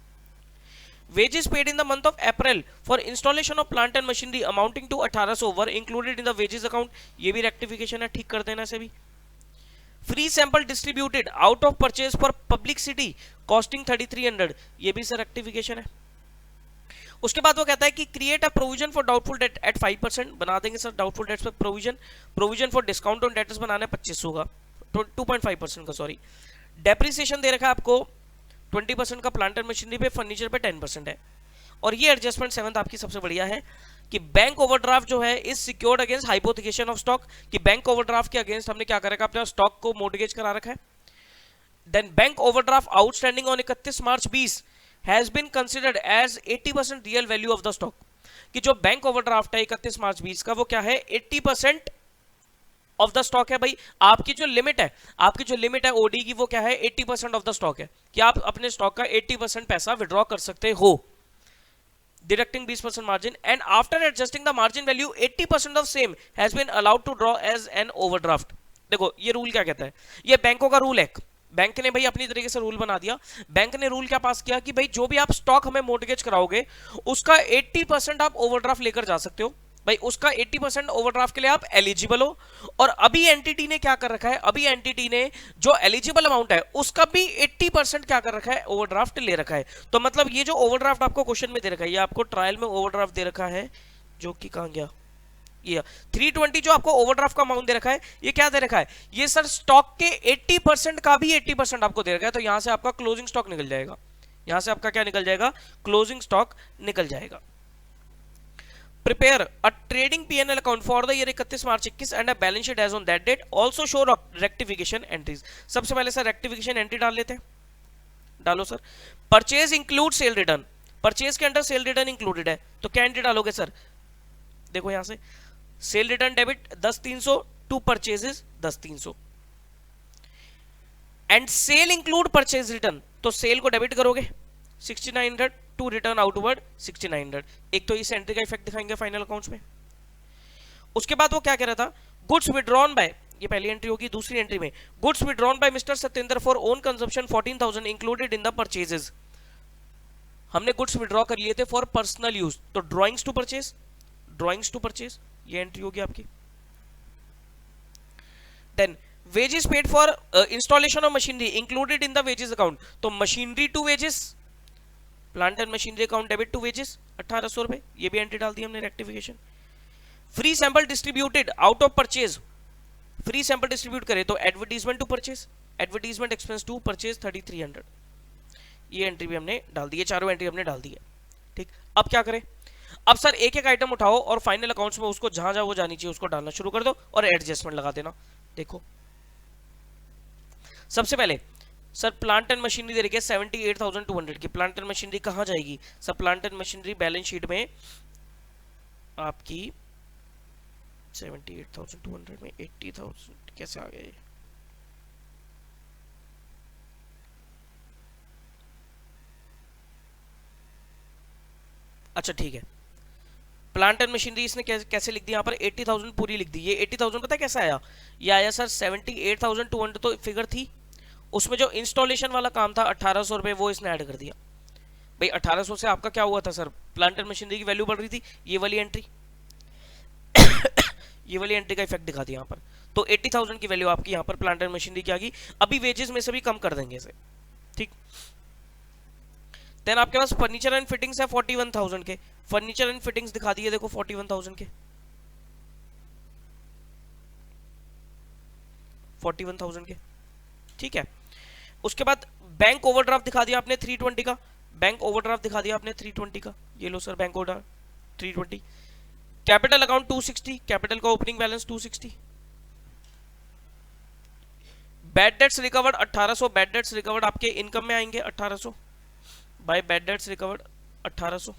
Wages paid in the month of April for installation of plant and machinery amounting to 1800 were included in the wages account, ये भी rectification है, ठीक कर देना से भी। Free sample distributed out of purchase for publicity costing 3,300, ये भी सर rectification है। उसके बाद वो कहता है कि create a provision for doubtful debt at 5%, बना देंगे सर डाउटफुल डेट्स पे provision. Provision for discount on debtors बनाना है 2500 का, 2.5% का, सॉरी। डेप्रिसिएशन दे रखा है आपको 20% का प्लांट एंड मशीनरी पे, फर्नीचर पे 10% है। और ये एडजस्टमेंट 7th आपकी सबसे बढ़िया है कि बैंक ओवरड्राफ्ट जो है is secured against hypothecation of stock, कि बैंक ओवरड्राफ्ट के अगेंस्ट हमने क्या कर रखा है, अपने स्टॉक को मोर्टगेज करा रखा है। Then bank overdraft outstanding on 31 March 20 has been considered as 80% real value of the stock, कि जो बैंक ओवरड्राफ्ट है 31 मार्च 20 का वो क्या है, 80% ऑफ द स्टॉक है। भाई आपकी जो लिमिट है, आपकी जो लिमिट है ओडी की वो क्या है, 80% ऑफ द स्टॉक है, कि आप अपने स्टॉक का 80% पैसा विड्रॉ कर सकते हो, deducting 20% margin, and after adjusting the margin value 80% of same has been allowed to draw as an overdraft. देखो ये रूल क्या कहता है, ये बैंकों का रूल है, बैंक ने भाई अपनी तरीके से रूल बना दिया। बैंक ने रूल क्या पास किया कि भाई जो भी आप स्टॉक हमें मोर्टगेज कराओगे उसका 80% आप ओवरड्राफ्ट लेकर जा सकते हो, भाई उसका 80% ओवरड्राफ्ट के लिए आप एलिजिबल हो। और अभी एंटिटी ने क्या कर रखा है, अभी एंटिटी ने जो एलिजिबल अमाउंट है उसका भी 80% क्या कर रखा है, ओवरड्राफ्ट ले रखा है। तो मतलब ये जो ओवरड्राफ्ट आपको क्वेश्चन में दे रखा है, ये आपको ट्रायल में ओवरड्राफ्ट दे रखा है, जो कि कहां गया, ये 320 जो आपको ओवरड्राफ्ट का अमाउंट दे रखा है, ये क्या दे रखा है, ये सर स्टॉक के 80% का भी 80% आपको दे रखा है। तो यहां से आपका क्लोजिंग स्टॉक निकल जाएगा, यहां से आपका क्या निकल जाएगा, क्लोजिंग स्टॉक निकल जाएगा। Prepare a trading P&L account for the year 31 March 21 and a balance sheet as on that date. Also show rectification entries. सबसे पहले सर rectification entry डाल लेते हैं, डालो sir. Purchase include sale return, purchase के under sale return included है, तो क्या एंट्री डालोगे सर, देखो यहां से sale return debit 10,300 to purchases 10,300 and sale include purchase return, तो सेल को डेबिट करोगे 6,900 टू रिटर्न आउटवर्ड 6,900। एक तो इस एंट्री का इफेक्ट दिखाएंगे फाइनल अकाउंट्स में। उसके बाद वो क्या कह रहा था, गुड्स विड्रॉन बाय, ये पहली एंट्री होगी। दूसरी एंट्री में goods withdrawn by mister Satyendra for own consumption 14,000 included in the purchases, हमने गुड्स विड्रॉ कर लिए थे फॉर पर्सनल यूज, तो drawings to purchase, drawings to purchase ये एंट्री होगी आपकी। Then wages paid for installation of machinery included in the wages account, तो machinery to wages, plant and machinery account debit to wages 1,800 रुपए, ये भी entry डाल दी हमने rectification. Free sample distributed out of purchase, free sample distribute करे तो advertisement to purchase, advertisement expense to purchase 3,300, ये एंट्री भी हमने डाल दी है, चारों एंट्री हमने डाल दी है। ठीक, अब क्या करें, अब सर एक एक आइटम उठाओ और फाइनल अकाउंट्स में उसको जहां जहां वो जानी चाहिए उसको डालना शुरू कर दो और एडजस्टमेंट लगा देना। देखो सबसे पहले सर प्लांट एंड मशीनरी दे रखी है 78,200 की। प्लांट एंड मशीनरी कहाँ जाएगी sir? Plant and machinery balance sheet में आपकी 78,200 में 80,000 कैसे आ गए? अच्छा ठीक है, प्लांट एंड मशीनरी इसने कैसे लिख दी यहाँ पर? 80,000 पूरी लिख दी। ये 80,000 पता है कैसे आया? ये आया सर 78,200 तो फिगर थी, उसमें जो इंस्टॉलेशन वाला काम था 1,800 रुपये, वो इसने ऐड कर दिया। भाई 1,800 से आपका क्या हुआ था सर? प्लांट एंड मशीनरी की वैल्यू बढ़ रही थी, ये वाली एंट्री ये वाली एंट्री का इफेक्ट दिखा दिया यहाँ पर। तो 80,000 की वैल्यू आपकी यहाँ पर प्लांट एंड मशीनरी की आ गई। अभी वेजेस में से भी कम कर देंगे इसे, ठीक। देन आपके पास फर्नीचर एंड फिटिंग्स है 41,000 के। फर्नीचर एंड फिटिंग्स दिखा दिए, देखो 41,000 के, 41,000 के, ठीक है। उसके बाद बैंक ओवरड्राफ्ट दिखा दिया आपने 320 का। बैंक ओवरड्राफ्ट दिखा दिया आपने 320 का। ये लो sir bank overdraft 320। Capital account 260, capital का opening balance 260। Bad debts recovered 1800, bad debts recovered आपके इनकम में आएंगे 1800 by bad debts recovered 1800।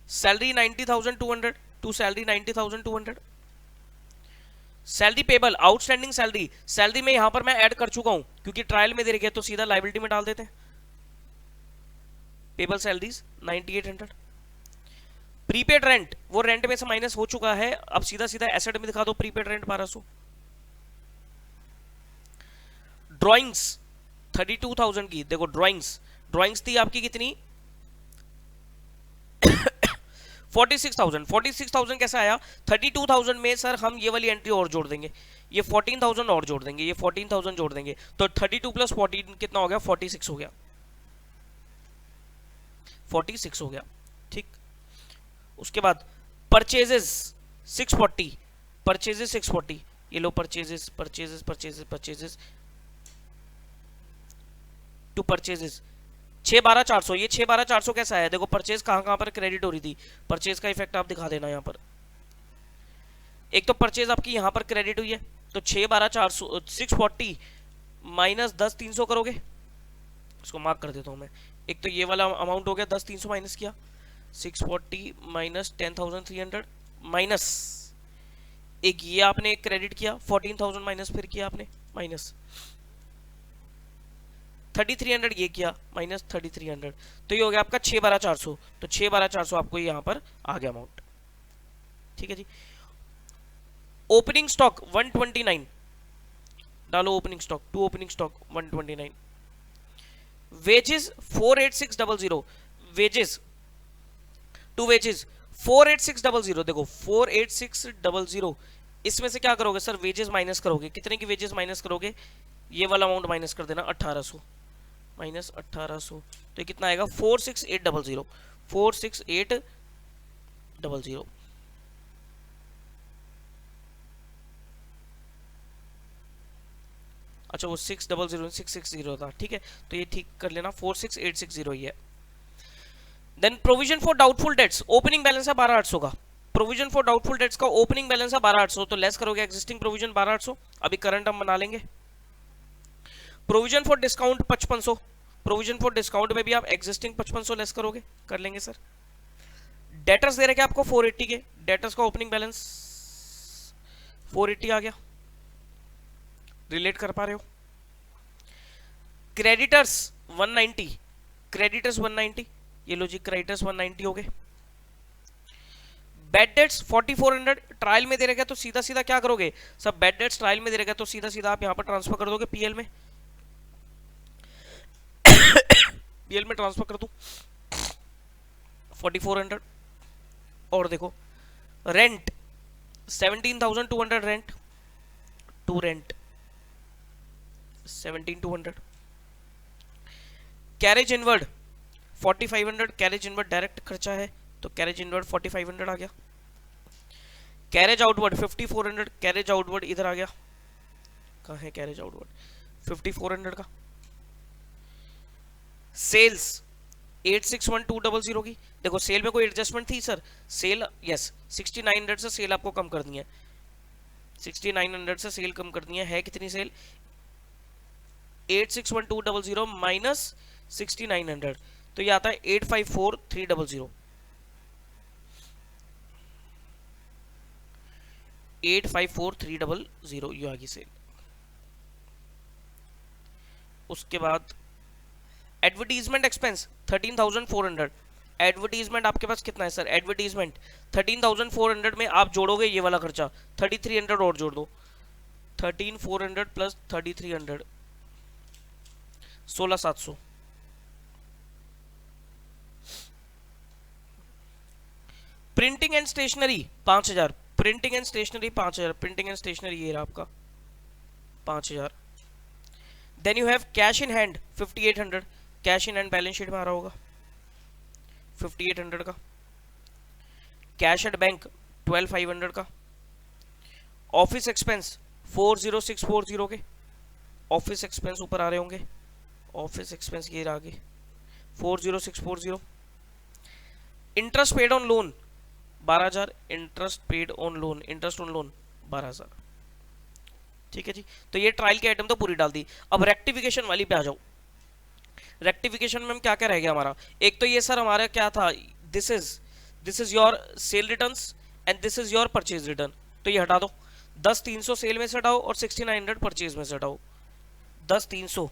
Salary 90,200 to salary 90,200। Salary payable outstanding salary, salary में यहां पर मैं ऐड कर चुका हूं क्योंकि ट्रायल में दे रखे तो सीधा लाइबिलिटी में डाल देते हैं। Payable salaries 9800। प्रीपेड रेंट, वो रेंट में से माइनस हो चुका है, अब सीधा सीधा एसेट में दिखा दो प्रीपेड रेंट 1200। ड्राइंग्स 32,000 की, देखो ड्राइंग्स थी आपकी कितनी 46,000। 46,000 कैसे आया? 32,000 में सर हम ये वाली एंट्री और जोड़ देंगे, ये 14,000 और जोड़ देंगे, ये 14,000 जोड़ देंगे, तो 32 प्लस 14 कितना हो गया? 46 हो गया, 46 हो गया, ठीक। उसके बाद परचेजेस 640, परचेजेस 640, ये लो purchases purchases purchases purchases to purchases 612,400। ये 612,400 कैसा है? देखो परचेज कहां पर क्रेडिट हो रही थी, परचेज का इफेक्ट आप दिखा देना यहाँ पर। एक तो परचेज आपकी यहाँ पर क्रेडिट हुई है, तो 612,400 640 माइनस 10,300 करोगे, इसको मार्क कर देता हूँ मैं। एक तो ये वाला अमाउंट हो गया 10,300 माइनस किया, 640 माइनस 10,300 माइनस एक ये आपने क्रेडिट किया 14,000 माइनस फिर किया आपने माइनस 3,300 ये किया माइनस 3,300, तो ये हो गया आपका 612,400। तो 612,400 आपको यहाँ पर आ गया अमाउंट, ठीक है जी। ओपनिंग स्टॉक 129 डालो, opening stock to opening stock 129। Wages 48600, wages to wages 48600, देखो 48600, इसमें से क्या करोगे सर? वेजेस माइनस करोगे, कितने की वेजेस माइनस करोगे? ये वाला अमाउंट माइनस कर देना 1800 माइनस 1800, तो ये कितना आएगा? 46800, 46800। अच्छा वो 600 660 था, ठीक है, तो ये ठीक कर लेना 46860 ही है। Then provision for doubtful debts, opening balance है 12,800 का। प्रोविजन फॉर डाउटफुल डेट्स का ओपनिंग बैलेंस है 12,800, तो लेस करोगे एग्जिस्टिंग प्रोविजन 12,800, अभी करंट हम बना लेंगे। Provision for discount 5500, provision for discount में भी आप एग्जिस्टिंग 5500 लेस करोगे, कर लेंगे सर। डेटर्स दे रखे आपको 480 के, डेटर्स का ओपनिंग बैलेंस 480 आ गया, रिलेट कर पा रहे हो। क्रेडिटर्स 190, क्रेडिटर्स 190, ये लो जी क्रेडिटर्स 190 हो गए। बैड डेट्स 4400, ट्रायल में दे रखा है तो सीधा सीधा क्या करोगे सब? बैड डेट्स ट्रायल में दे रखा है तो सीधा सीधा आप यहां पर ट्रांसफर कर दोगे पीएल में, पीएल में ट्रांसफर कर दूं 4400। और देखो rent 17,200, rent to rent 17,200। Carriage inward 4500, carriage inward direct खर्चा है तो कैरेज इनवर्ड 4500 आ गया। कैरेज आउटवर्ड 5400, कैरेज आउटवर्ड इधर आ गया, कहाँ है कैरेज आउटवर्ड? 5400 का। सेल्स 861,200 की, देखो सेल में कोई एडजस्टमेंट थी सर? सेल यस 6900 से सेल आपको कम करनी है, 6900 से सेल कम करनी है कितनी सेल? 861200 माइनस 6900, तो ये आता है 854300। 854300 ये आ गई सेल। उसके बाद एडवर्टीजमेंट एक्सपेंस 13400। एडवर्टीजमेंट आपके पास कितना है सर? एडवर्टीजमेंट 13400 में आप जोड़ोगे ये वाला खर्चा 3300 और जोड़ दो। 13400 plus 3300 16700। Printing and stationery 5000। Printing and stationery 5000। Printing and stationery ये रहा आपका 5000। Then you have cash in hand 5800। Cash in hand balance sheet में आ रहा होगा 5800 का। कैश एट बैंक 12500 का। ऑफिस एक्सपेंस 40640 के। ऑफिस एक्सपेंस ऊपर आ रहे होंगे। ऑफिस एक्सपेंस ये आगे 40640। Interest paid on loan 12000। Interest paid on loan, interest on loan 12000। ठीक है जी, तो ये ट्रायल की आइटम तो पूरी डाल दी। अब रेक्टिफिकेशन वाली पे आ जाओ। रेक्टिफिकेशन में क्या क्या रह गया हमारा? एक तो ये सर हमारा क्या था, this is your sale returns and this is your purchase return, तो ये हटा दो। 10300 सेल में से हटाओ और 6900 परचेज में से हटाओ। 10300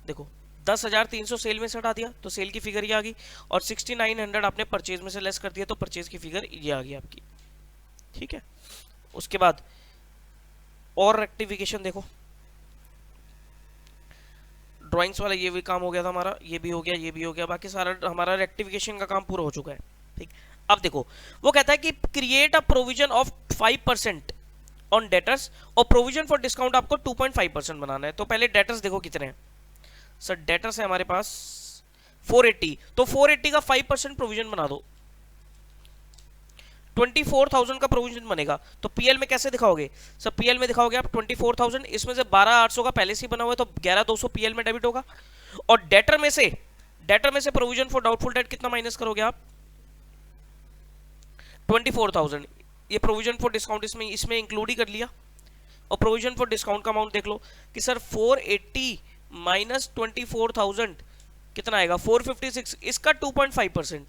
देखो 10300 सेल में से हटा दिया तो सेल की फिगर ये आ गई, और 6900 आपने परचेज में से लेस कर दिया तो परचेज की फिगर ये आ गई आपकी। ठीक है, उसके बाद और रेक्टिफिकेशन देखो, ड्राइंग्स वाला ये भी काम हो गया था हमारा, ये भी हो गया, ये भी हो गया, बाकी सारा हमारा रेक्टिफिकेशन का काम पूरा हो चुका है। ठीक, अब देखो वो कहता है कि create a provision of 5% on debtors और प्रोविजन फॉर डिस्काउंट आपको 2.5% बनाना है। तो पहले डेटर्स देखो कितने हैं सर? डेटर्स है हमारे पास 480, तो 480 का 5% प्रोविजन बना दो। 24,000 का प्रोविजन बनेगा। तो पीएल में कैसे दिखाओगे सर? पीएल में दिखाओगे आप 24,000, इसमें से 12,800 का पहले से ही बना हुआ है तो 11,200 पीएल में डेबिट होगा। और डेटर में से प्रोविजन फॉर डाउटफुल डेट कितना माइनस करोगे आप? 24,000। ये प्रोविजन फॉर डिस्काउंट इसमें इंक्लूड ही कर लिया। और प्रोविजन फॉर डिस्काउंट का अमाउंट देख लो कि सर 480 माइनस 24,000 कितना आएगा? 456। इसका 2.5%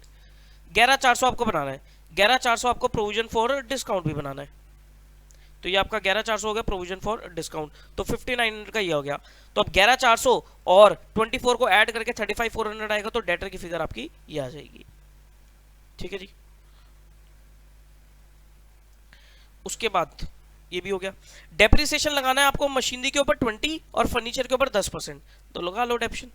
11,400 आपको बनाना है। 11,400 आपको प्रोविजन फॉर डिस्काउंट भी बनाना है। तो ये आपका 11,400 हो गया प्रोविजन फॉर डिस्काउंट, तो 5900 का ये हो गया। तो अब 11,400 और 24 को ऐड करके 35,400 आएगा, तो डेटर की फिगर आपकी ये आ जाएगी। ठीक है जी, उसके बाद ये भी हो गया। डेप्रिसिएशन लगाना है आपको मशीनरी के ऊपर 20 और फर्नीचर के ऊपर 10%, तो लगा लो डेप्शन।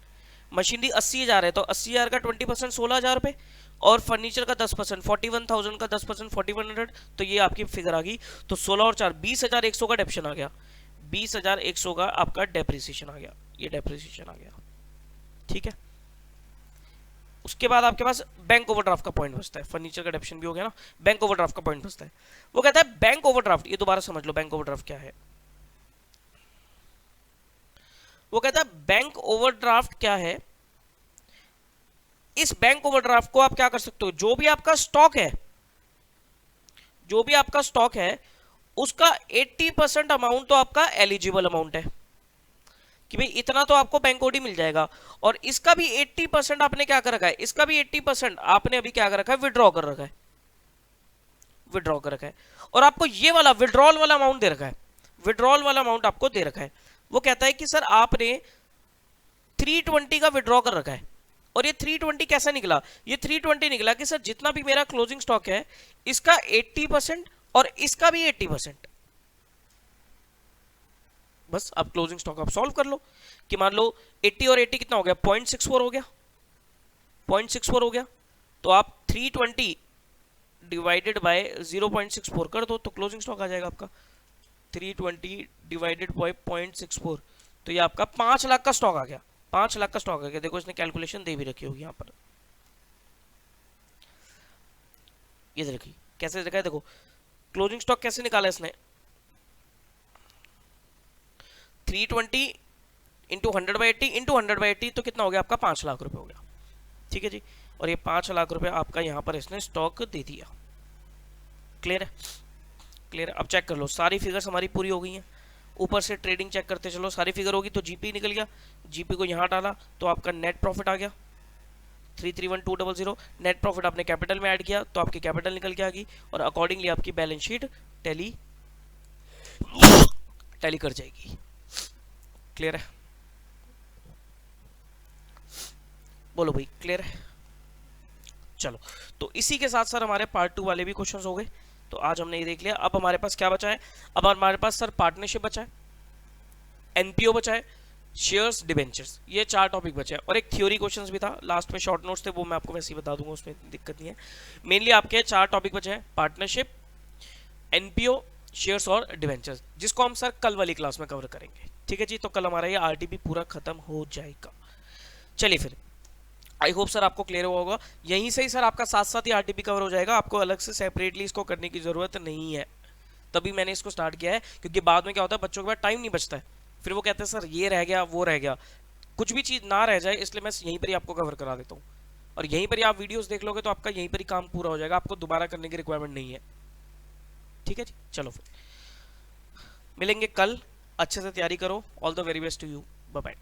मशीनरी 80,000 है तो 80,000 का 20% 16,000 रुपए, और फर्नीचर का 10% 41,000 का 10% 4100, तो ये आपकी फिगर आ गई। तो 16 और 4 20,100 का डेप्शन आ गया। 20,100 का आपका डेप्रिसिएशन आ गया, ये डेप्रिसिएशन आ गया। ठीक है, उसके बाद आपके पास बैंक ओवरड्राफ्ट का पॉइंट बचता है। फर्नीचर का डेप्शन भी हो गया ना, बैंक ओवरड्राफ्ट का पॉइंट बचता है। वो कहता है बैंक ओवरड्राफ्ट, ये दोबारा समझ लो बैंक ओवरड्राफ्ट क्या है। वो कहता है बैंक ओवरड्राफ्ट क्या है। इस बैंक ओवरड्राफ्ट को आप क्या कर सकते हो, जो भी आपका स्टॉक है उसका 80% अमाउंट तो आपका एलिजिबल अमाउंट है कि भाई इतना तो आपको बैंक ओडी मिल जाएगा, और इसका भी 80% आपने क्या कर रखा है, इसका भी 80% आपने अभी क्या कर रखा है, विड्रॉ कर रखा है, और आपको ये वाला विड्रॉल वाला अमाउंट दे रखा है। विड्रॉल वाला अमाउंट आपको दे रखा है। वो कहता है कि सर आपने 320 का विड्रॉ कर रखा है, और ये 320 कैसा निकला? ये 320 निकला कि सर जितना भी मेरा क्लोजिंग स्टॉक है इसका 80% और इसका भी 80%। बस अब क्लोजिंग स्टॉक आप सॉल्व कर लो कि मान लो 80 और 80 कितना हो गया, 0.64 हो गया, 0.64 हो गया। तो आप 320 डिवाइडेड बाय 0.64 कर दो तो क्लोजिंग स्टॉक आ जाएगा आपका 320 डिवाइडेड बाय 0.64, तो ये आपका 5 लाख का स्टॉक आ गया। 5 लाख का स्टॉक आ गया। देखो इसने कैलकुलेशन दे भी रखी होगी यहाँ पर, ये देखिए कैसे देखा है। देखो क्लोजिंग स्टॉक कैसे निकाला इसने, 320 इंटू 100/80 इंटू 100/80, तो कितना हो गया आपका 5 लाख रुपए हो गया। ठीक है जी, और ये 5 लाख रुपए आपका यहाँ पर इसने स्टॉक दे दिया। क्लियर है? क्लियर है? अब चेक कर लो, सारी फिगर्स हमारी पूरी हो गई हैं। ऊपर से ट्रेडिंग चेक करते चलो, सारी फिगर होगी तो जीपी निकल गया, जीपी को यहाँ डाला तो आपका नेट प्रॉफिट आ गया 331,200। नेट प्रॉफिट आपने कैपिटल में ऐड किया तो आपकी कैपिटल निकल के आ गई, और अकॉर्डिंगली आपकी बैलेंस शीट टैली कर जाएगी। क्लियर है? बोलो भाई, क्लियर है? चलो, तो इसी के साथ सर हमारे पार्ट 2 वाले भी क्वेश्चंस हो गए। तो आज हमने ये देख लिया। अब हमारे पास क्या बचा है? अब हमारे पास सर पार्टनरशिप बचा है, एनपीओ बचा है, शेयर्स, डिबेंचर्स, ये 4 टॉपिक बचे हैं। और एक थ्योरी क्वेश्चंस भी था लास्ट में, शॉर्ट नोट्स थे, वो मैं आपको वैसे ही बता दूंगा, उसमें दिक्कत नहीं है। मेनली आपके 4 टॉपिक बचे हैं, पार्टनरशिप, एनपीओ, शेयर्स और डिबेंचर्स, जिसको हम सर कल वाली क्लास में कवर करेंगे। ठीक है जी, तो कल हमारा ये आरटीपी पूरा खत्म हो जाएगा। चलिए फिर, आई होप सर आपको क्लियर हुआ होगा। यहीं से ही सर आपका साथ साथ ही आरटीपी कवर हो जाएगा, आपको अलग से सेपरेटली इसको करने की जरूरत नहीं है। तभी मैंने इसको स्टार्ट किया है, क्योंकि बाद में क्या होता है, बच्चों के पास टाइम नहीं बचता है, फिर वो कहते हैं सर ये रह गया वो रह गया, कुछ भी चीज़ ना रह जाए, इसलिए मैं यहीं पर ही आपको कवर करा देता हूँ। और यहीं पर ही आप वीडियोस देख लोगे तो आपका यहीं पर ही काम पूरा हो जाएगा, आपको दोबारा करने की रिक्वायरमेंट नहीं है। ठीक है जी, चलो फिर मिलेंगे कल, अच्छे से तैयारी करो। All the very best to you, bye bye.